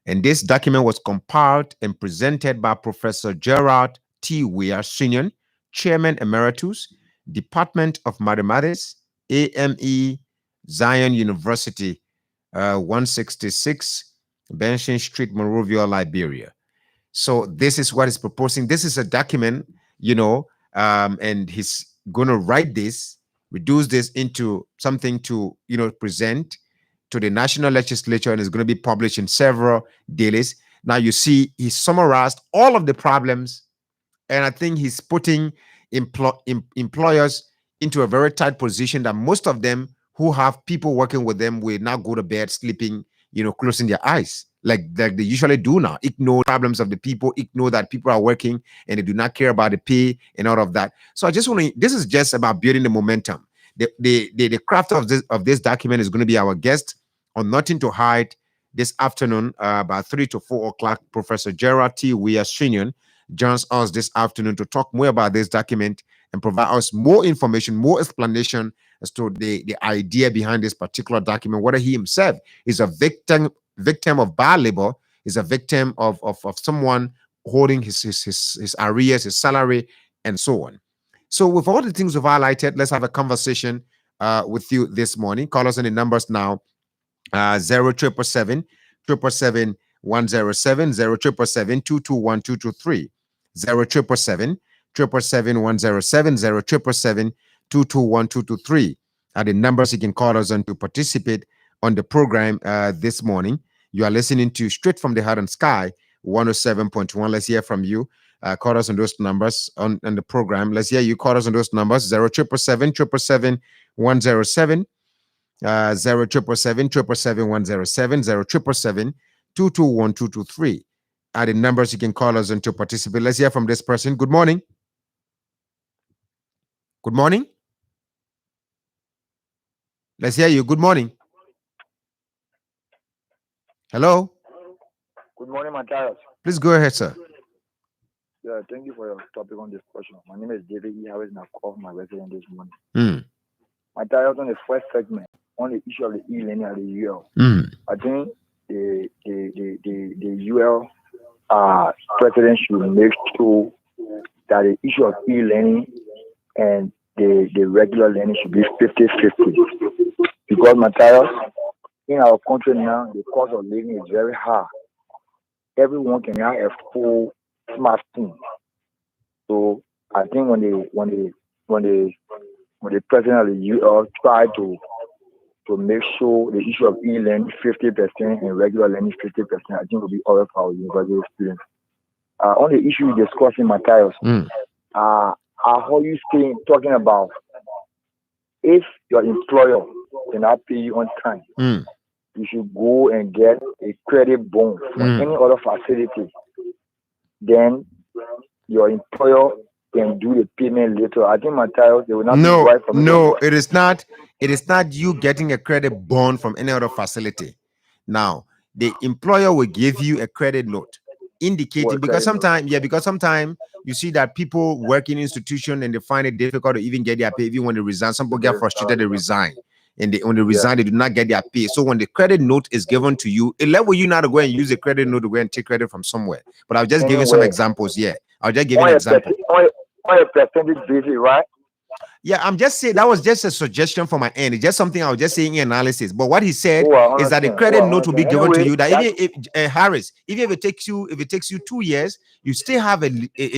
And this document was compiled and presented by Professor Gerard T. Weir Sr., Chairman Emeritus, Department of Mathematics, AME, Zion University, 166 Benson Street, Monrovia, Liberia. So this is what he's proposing. This is a document, and he's going to write this, reduce this into something to, present to the national legislature, and it's going to be published in several dailies. Now you see, he summarized all of the problems, and I think he's putting employers into a very tight position that most of them who have people working with them will now go to bed sleeping, closing their eyes like they usually do now. Ignore problems of the people, ignore that people are working and they do not care about the pay and all of that. So I just want to, this is just about building the momentum. The craft of this document is going to be our guest on Nothing to Hide this afternoon, about 3 to 4 o'clock. Professor Gerard T. Weir Sr. joins us this afternoon to talk more about this document and provide us more information, more explanation as to the idea behind this particular document, whether he himself is a victim of bad labor, is a victim of someone holding his arrears, his salary, and so on. So with all the things we've highlighted, let's have a conversation with you this morning. Call us on the numbers now. 0777 777 107, 0777 221 223, 0777 777 107, 0777 221 223 are the numbers you can call us on to participate on the program this morning. You are listening to Straight from the Heart and Sky 107.1. Let's hear from you. Call us on those numbers on the program. Let's hear you. Call us on those numbers 0777 777 107. 0777 777 107, 0777 221 223 are the numbers you can call us on to participate. Let's hear from this person. Good morning. Good morning. Let's hear you. Good morning. Hello. Good morning, Matthias. Please go ahead, sir. Yeah, thank you for your topic on this question. My name is David E. Harris, and I called my resident this morning. Matthias, on the first segment, on the issue of the e-learning at the UL. I think the UL president should make sure that the issue of e-learning and the regular learning should be 50-50. Because, Matthias, in our country now, the cost of living is very high. Everyone can have a full smartphone. So I think when the president of the UL try to make sure the issue of e-learning 50% and regular learning 50%, I think will be all of our university students. On the issue you're discussing, Matthias, I heard you talking about if your employer cannot pay you on time, you should go and get a credit bond from any other facility. Then your employer can do the payment later. I think, Matthias, they will not be right from it. No, it is not. It is not you getting a credit bond from any other facility. Now, the employer will give you a credit note indicating, because sometimes you see that people work in institution and they find it difficult to even get their pay even when they resign. Some people get frustrated, they resign. And when they resign, they do not get their pay. So when the credit note is given to you, it level you not to go and use a credit note to go and take credit from somewhere. But I'll just give you some examples. Yeah, I'll just give you an example. On a percentage basis, right? Yeah, I'm just saying that was just a suggestion from my end. It's just something I was just saying in analysis. But what he said is that the credit note will be given to you. That even if Harris, even if it takes you 2 years, you still have a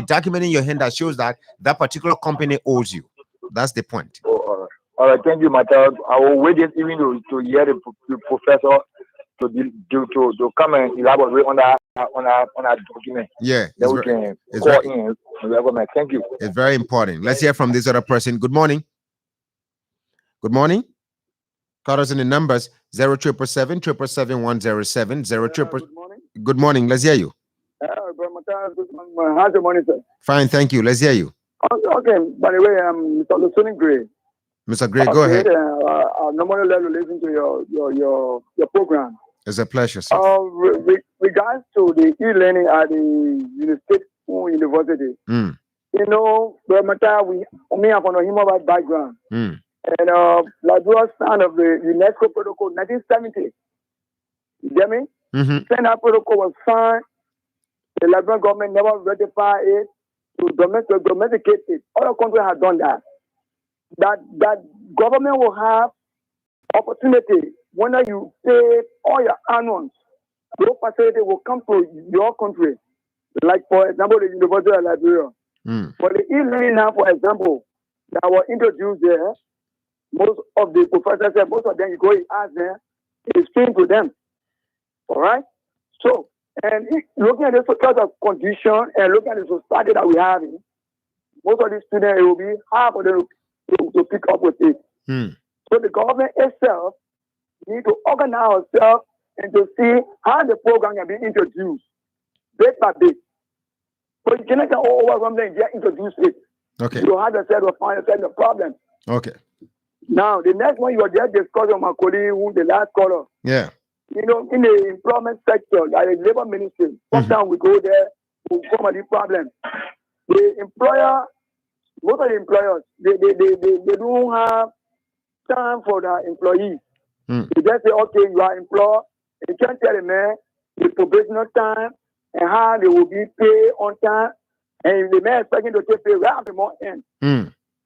document in your hand that shows that particular company owes you. That's the point. All right, thank you, Matthias. I will wait even to hear the professor to come and elaborate on that document. Yeah, then we can call in and recommend. Thank you. It's very important. Let's hear from this other person. Good morning. Good morning. Call us in the numbers 0777 777 107 Good morning. Good morning. Let's hear you. How's your morning, sir? Fine, thank you. Let's hear you. Okay. By the way, I'm Mr. Lucian Gray. Mr. Gray, go ahead. I normally like to listen to your program. It's a pleasure, sir. Regards to the e-learning at the state university, you know, me, I'm from a human rights background. And Liberia signed of the UNESCO protocol 1970. You get me? When that protocol was signed, the Liberian government never ratified it to domesticate it. Other countries have done that. That government will have opportunity when you pay all your annuals. Those facility will come to your country. Like, for example, the University of Liberia. For the e-learning now, for example, that were introduced there, most of the professors said, most of them, you go and ask them, it's free to them. All right? So, and looking at the social condition and looking at the society that we have, most of these students, it will be hard for them to pick up with it. So the government itself need to organize itself and to see how the program can be introduced bit by bit. But you cannot go over something and just introduce it. Okay. You have to find the problem. Okay. Now, the next one you are just discussing, my colleague, who the last caller. Yeah. You know, in the employment sector, like the labor ministry, sometimes we go there to come at the problem. The employer, most of the employers, they don't have time for the employees. They just say, okay, you are employed. You can't tell the man the probational time and how they will be paid on time. And the man is expecting to take pay right after more end.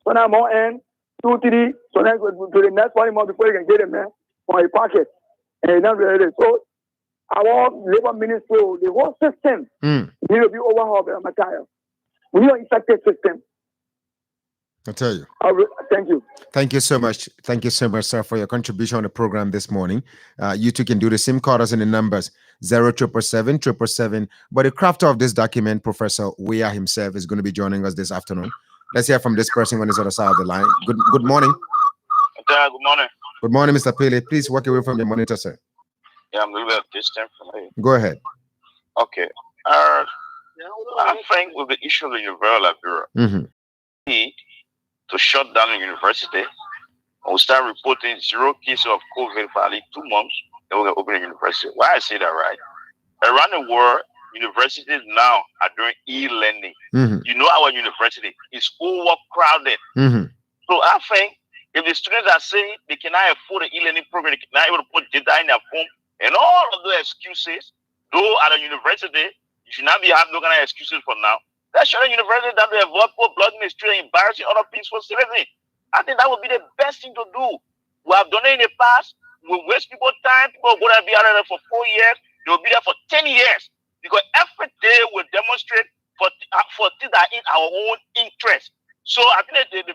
So now more end, 2, 3, so next to the next 40 months before you can get the man from a pocket. And not really. So our labor ministry, the whole system need to be overhauled by material. We need an effective system. I'll tell you. Thank you. Thank you so much. Thank you so much, sir, for your contribution on the program this morning. You two can do the same callers in the numbers 0777 But the crafter of this document, Professor Weah himself, is going to be joining us this afternoon. Let's hear from this person on this other side of the line. Good morning. Good morning. Good morning, Mr. Pele. Please walk away from the monitor, sir. Yeah, I'm a little bit distant from you. Go ahead. Okay. I think with the issue of the University of Liberia, to shut down the university, and we'll start reporting 0 cases of COVID for at least 2 months, then we're going to open the university. Why I say that, right? Around the world, universities now are doing e-learning. You know, our university is overcrowded. So I think if the students are saying they cannot afford the e-learning program, they cannot able to put data in their phone, and all of those excuses, though at a university, you should not be having no kind of excuses for now. Let's show the university that they have blood in the street and embarrassing other peaceful citizens. I think that would be the best thing to do. We have done it in the past. We waste people's time. People go to be out there for 4 years. They will be there for 10 years. Because every day we demonstrate for things that are in our own interest. So I think the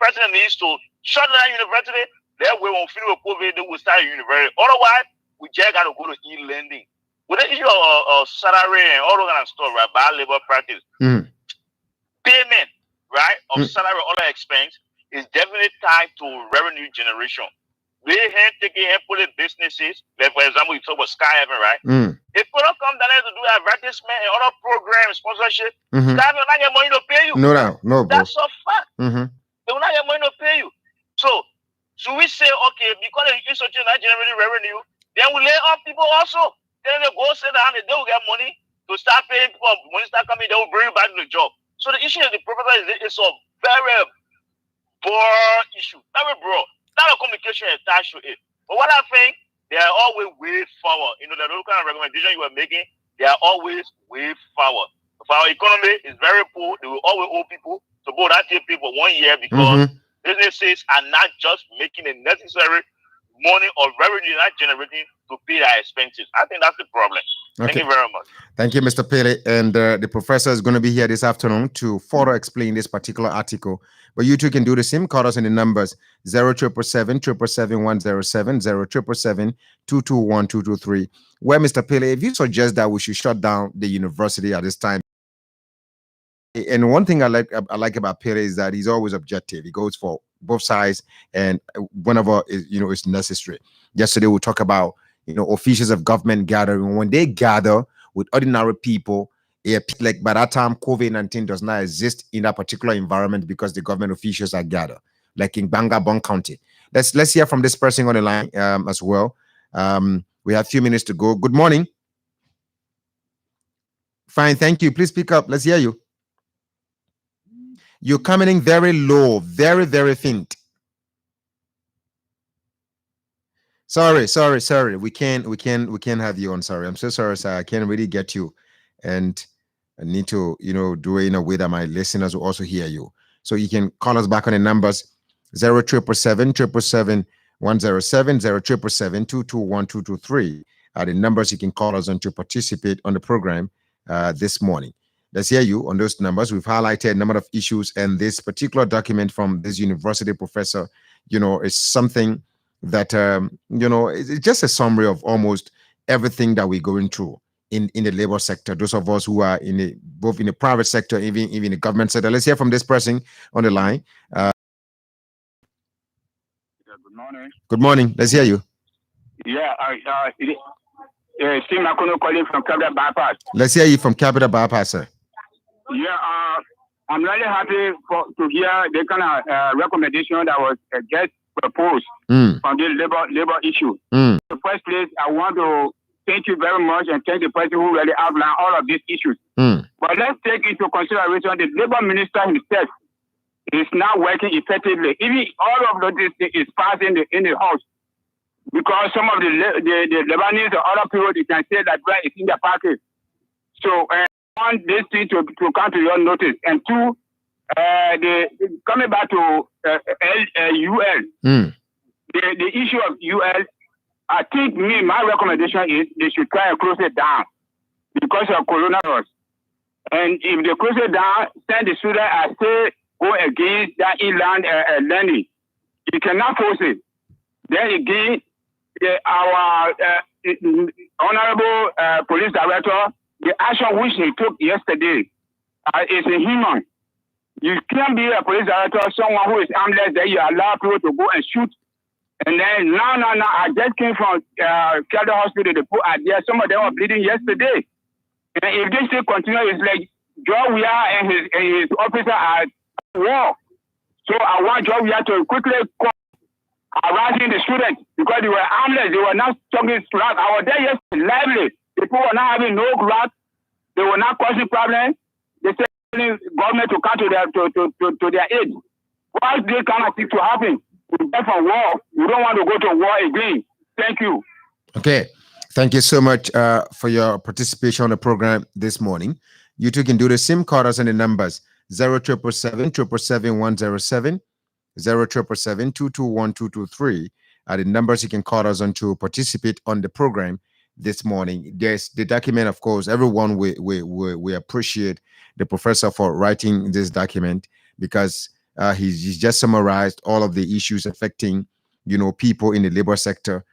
president needs to shut down the university. That way when we finish with COVID, they will start a university. Otherwise, we just got to go to e-learning. With the issue of salary and all that kind of stuff, right? Bad labor practice, payment, right, of salary, other expense is definitely tied to revenue generation. They have taken public businesses, like for example, you talk about Sky Heaven, right? If people don't come down there to do advertisement and other programs, sponsorship, Sky Heaven will not get money to pay you. No, that's a fact. They will not get money to pay you. So we say, okay, because the institution is not generating revenue, then we lay off people also. Then they go sit down and they will get money to start paying people. When they start coming, they will bring you back to the job. So the issue of the professor is a very broad issue. Very broad. Not a communication attached to it. But what I think, they are always way forward. You know, the local kind of recommendation you were making, they are always way forward. If our economy is very poor, they will always owe people to go that people 1 year because businesses are not just making the necessary money or revenue not generating to pay their expenses. I think that's the problem. Thank you very much. Thank you, Mr. Pele. And the professor is going to be here this afternoon to further explain this particular article. But you two can do the same. Call us in the numbers 0777 107 0777 221 223. Where Mr. Pele, if you suggest that we should shut down the university at this time. And one thing I like about Pele is that he's always objective. He goes for both sides, and whenever it's necessary. Yesterday we talk about officials of government gathering. When they gather with ordinary people, like by that time COVID-19 does not exist in that particular environment because the government officials are gathered, like in Bangabong County. Let's hear from this person on the line as well. We have a few minutes to go. Good morning. Fine, thank you. Please speak up. Let's hear you. You're coming in very low, very, very faint. Sorry. We can't have you on. Sorry. I'm so sorry, sir. I can't really get you. And I need to, do it in a way that my listeners will also hear you. So you can call us back on the numbers 0777 107 0777 221 223 are the numbers you can call us on to participate on the program this morning. Let's hear you on those numbers. We've highlighted a number of issues, and this particular document from this university professor, is something that it's just a summary of almost everything that we're going through in the labor sector. Those of us who are both in the private sector, even in the government sector. Let's hear from this person on the line. Good morning. Good morning. Let's hear you. Yeah, Steve Makono calling from Capital Bypass. Let's hear you from Capital Bypass, sir. Yeah, I'm really happy to hear the kind of recommendation that was just proposed on the labor issue. In the first place, I want to thank you very much and thank the person who really outlined all of these issues. But let's take into consideration the labor minister himself is not working effectively. Even all of this is passing in the house. Because some of the Lebanese or other people, you can say that it's in the package. So I want this thing to come to your notice. And two, coming back to UL, the issue of UL, I think my recommendation is they should try and close it down because of coronavirus. And if they close it down, send the student and say go against that inland learning. You cannot force it. Then again, our honorable police director, the action which he took yesterday is inhuman. You can't be a police director, someone who is armless, that you allow people to go and shoot. And then, no, I just came from Kelder Hospital, they put out there, some of them were bleeding yesterday. And if this thing continues, it's like Joe Weah and his officer are at war. So I want Joe Weah to quickly call harassing the students because they were armless, they were not talking slack. I was there yesterday, lively. People were not having no grass, they were not causing problems. They said government to come to their aid. Why is this kind of thing to happen? We go for war. We don't want to go to war again. Thank you. Okay. Thank you so much for your participation on the program this morning. You too can do the same. Call us on the numbers 0777 777 107 0777 221 223 are the numbers you can call us on to participate on the program this morning. There's the document, of course. Everyone, we appreciate the professor for writing this document because he's just summarized all of the issues affecting, people in the labor sector,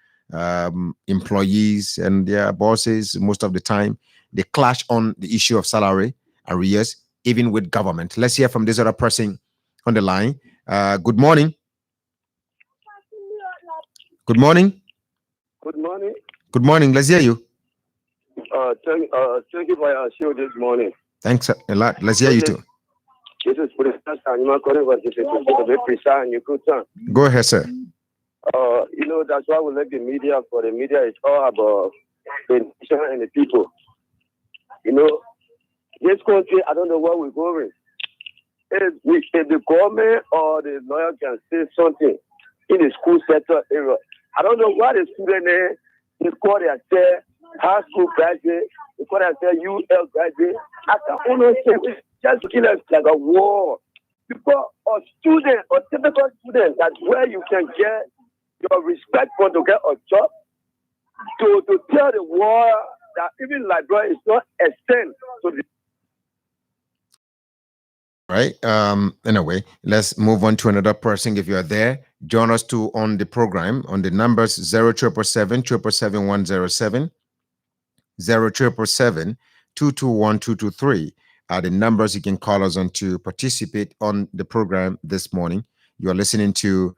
employees and their bosses. Most of the time, they clash on the issue of salary arrears, even with government. Let's hear from this other person on the line. Good morning. Good morning. Good morning. Good morning. Let's hear you. Thank you for your show this morning. Thanks a lot. Let's hear you too. This is President Sanima calling for the precise and you could turn. Go ahead, sir. That's why we like the media. For the media, it's all about the nation and the people. This country, I don't know where we're going. If the government or the lawyer can say something in the school sector area, I don't know why the student they call themselves high school graduate, they call themselves UL graduate. I can only say it's just kill us like a war. Because a student, a typical student, that's where you can get your respect for to get a job, to tell the world that even Liberia is not extend to the Right. Anyway, let's move on to another person. If you are there, join us too on the program on the numbers 0777 777 107 0777 221 223 are the numbers you can call us on to participate on the program this morning. You are listening to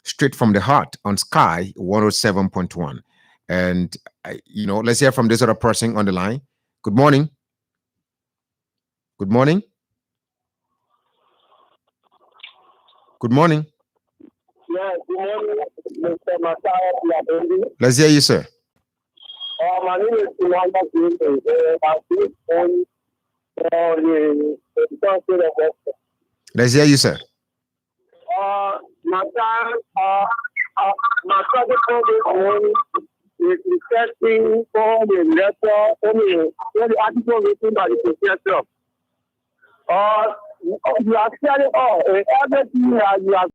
Straight from the Heart on Sky 107.1. And let's hear from this other person on the line. Good morning. Good morning. Good morning. Yes, good morning, Mr. Matthias. Let's hear you, sir. My name is Simona Green. I speak on the Council of West. Let's hear you, sir. Matthias, my father told me is requesting for the letter, for the article written by the professor. You are telling everything that you are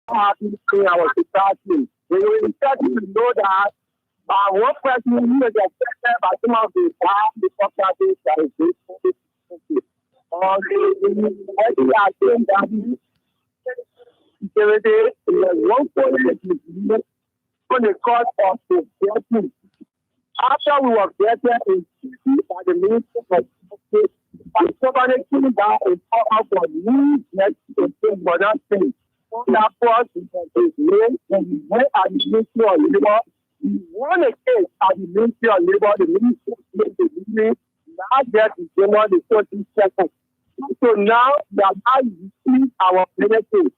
happening in our society. We will certainly know that one person who is affected by some of the properties that is being what we are saying that security is one policy on the cost of the getting. After we were getting in city by the Ministry of Justice, and somebody came down and called out for new next to think for that thing. That was his name, and he went at the Ministry of Labor. He won a case at the Ministry of Labor. The Ministry of Labor now get the German the 22nd. So now we are now using our benefits.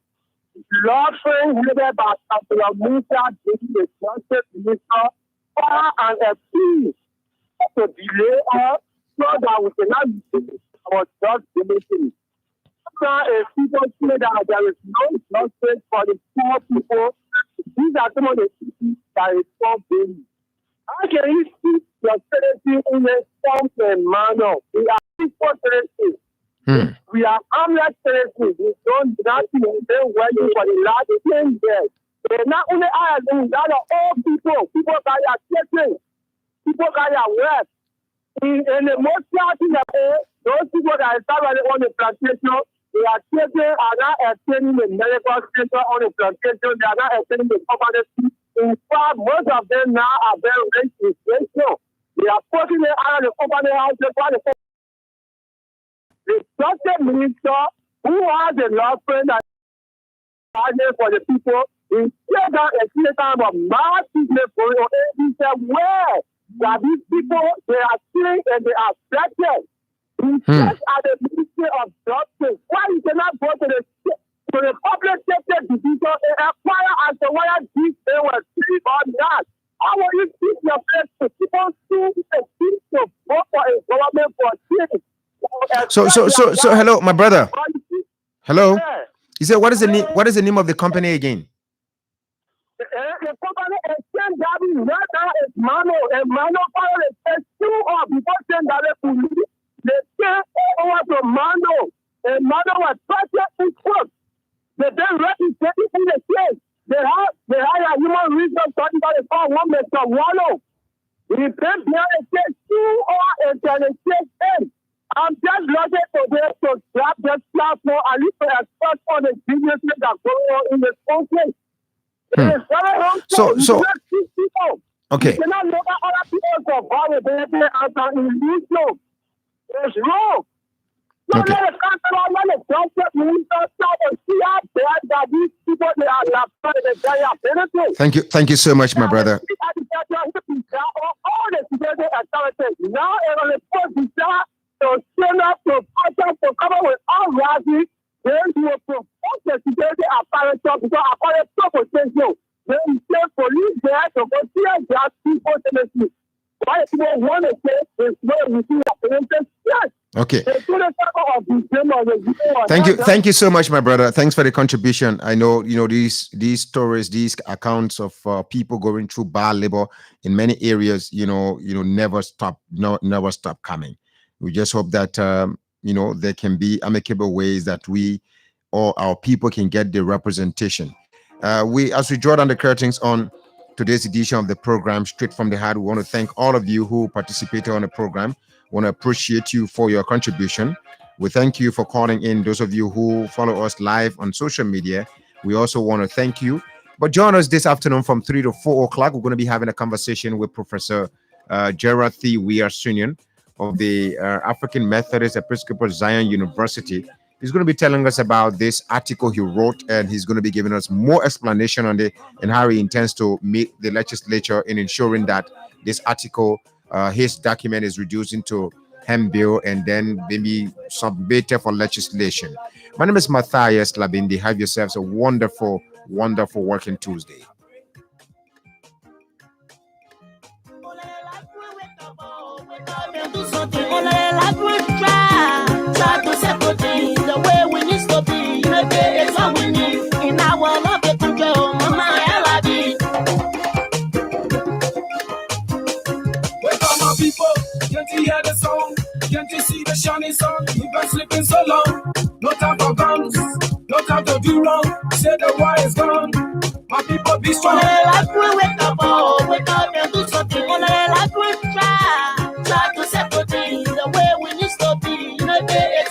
Lord friend, headed by Councillor Musa, the Justice Minister, far and appeal to delay us so that we cannot use our just benefits. After people say that there is no justice for the poor people, these are some of the issues that is so big. How can you see your citizen in a something manner? We are people citizens. We are harmless citizens. We don't do nothing and then waiting for the last 10 years. They're not only Ireland, that are all people. People that are children. People that are wealth. In the most thing that those people that are started on the plantation, they are children are not attending the medical center on the plantation. They are not attending the community. In fact, most of them now are very rich. They are putting it out of the company house. The Justice Minister, who has a law firm that is for the people, is still down a clear time of mass business for your he said, where that these people, they are killing and they are threatened. He says at the Ministry of Justice, why you cannot go to the public sector division and acquire as to whether these they were free or not. How will you keep your place to keep on suing the people to vote for a government for change? So, hello, my brother. Hello. He said, what is the name? What is the name of the company again? The company exchange that is right now is Mano. And Mano followed the first 2 or before saying that they came over to Mano. And Mano was purchased in court. They then represented in the case. They had a human resource talking about the called one Mr. Wallow. He came behind the case 2 or until the case ends. I'm just lucky today to grab this platform and leave to expert on the businesses that go on in the country. It is very wrong. Okay. You cannot look at other people survive with benefit as an individual. It's wrong. So Okay. let the council, let the justice minister start and see out there that these people, they are not benefit. Thank you so much, my brother. All the security authorities now on the post to stand up to protest to come up with all rallies, then you will provoke the security apparatus because according to potential, then you say police there to go tear gas people to the street. Why people want to say is no you see apparatus? Yes. Okay. Thank Thank you so much, my brother. Thanks for the contribution. I know, these stories, these accounts of people going through bad labor in many areas, never stop coming. We just hope that there can be amicable ways that we or our people can get the representation. As we draw down the curtains on today's edition of the program, Straight from the Heart, we want to thank all of you who participated on the program. We want to appreciate you for your contribution. We thank you for calling in. Those of you who follow us live on social media, we also want to thank you. But join us this afternoon from 3 to 4 o'clock. We're going to be having a conversation with Professor Gerard T. Weir Sr. of the African Methodist Episcopal Zion University. He's going to be telling us about this article he wrote, and he's going to be giving us more explanation on it and how he intends to meet the legislature in ensuring that this article, his document, is reduced into hemp bill and then maybe submitted for legislation. My name is Matthias Labindi. Have yourselves a wonderful wonderful working Tuesday. Try to settle things the way we need to be. Unity is all we need in our love and control. Mama, I love you. Wake up, my people. Can't you hear the song? Can't you see the shining sun? You've been sleeping so long. No time for guns. No time to do wrong. Say the war is gone. My people be strong. Life will wake up.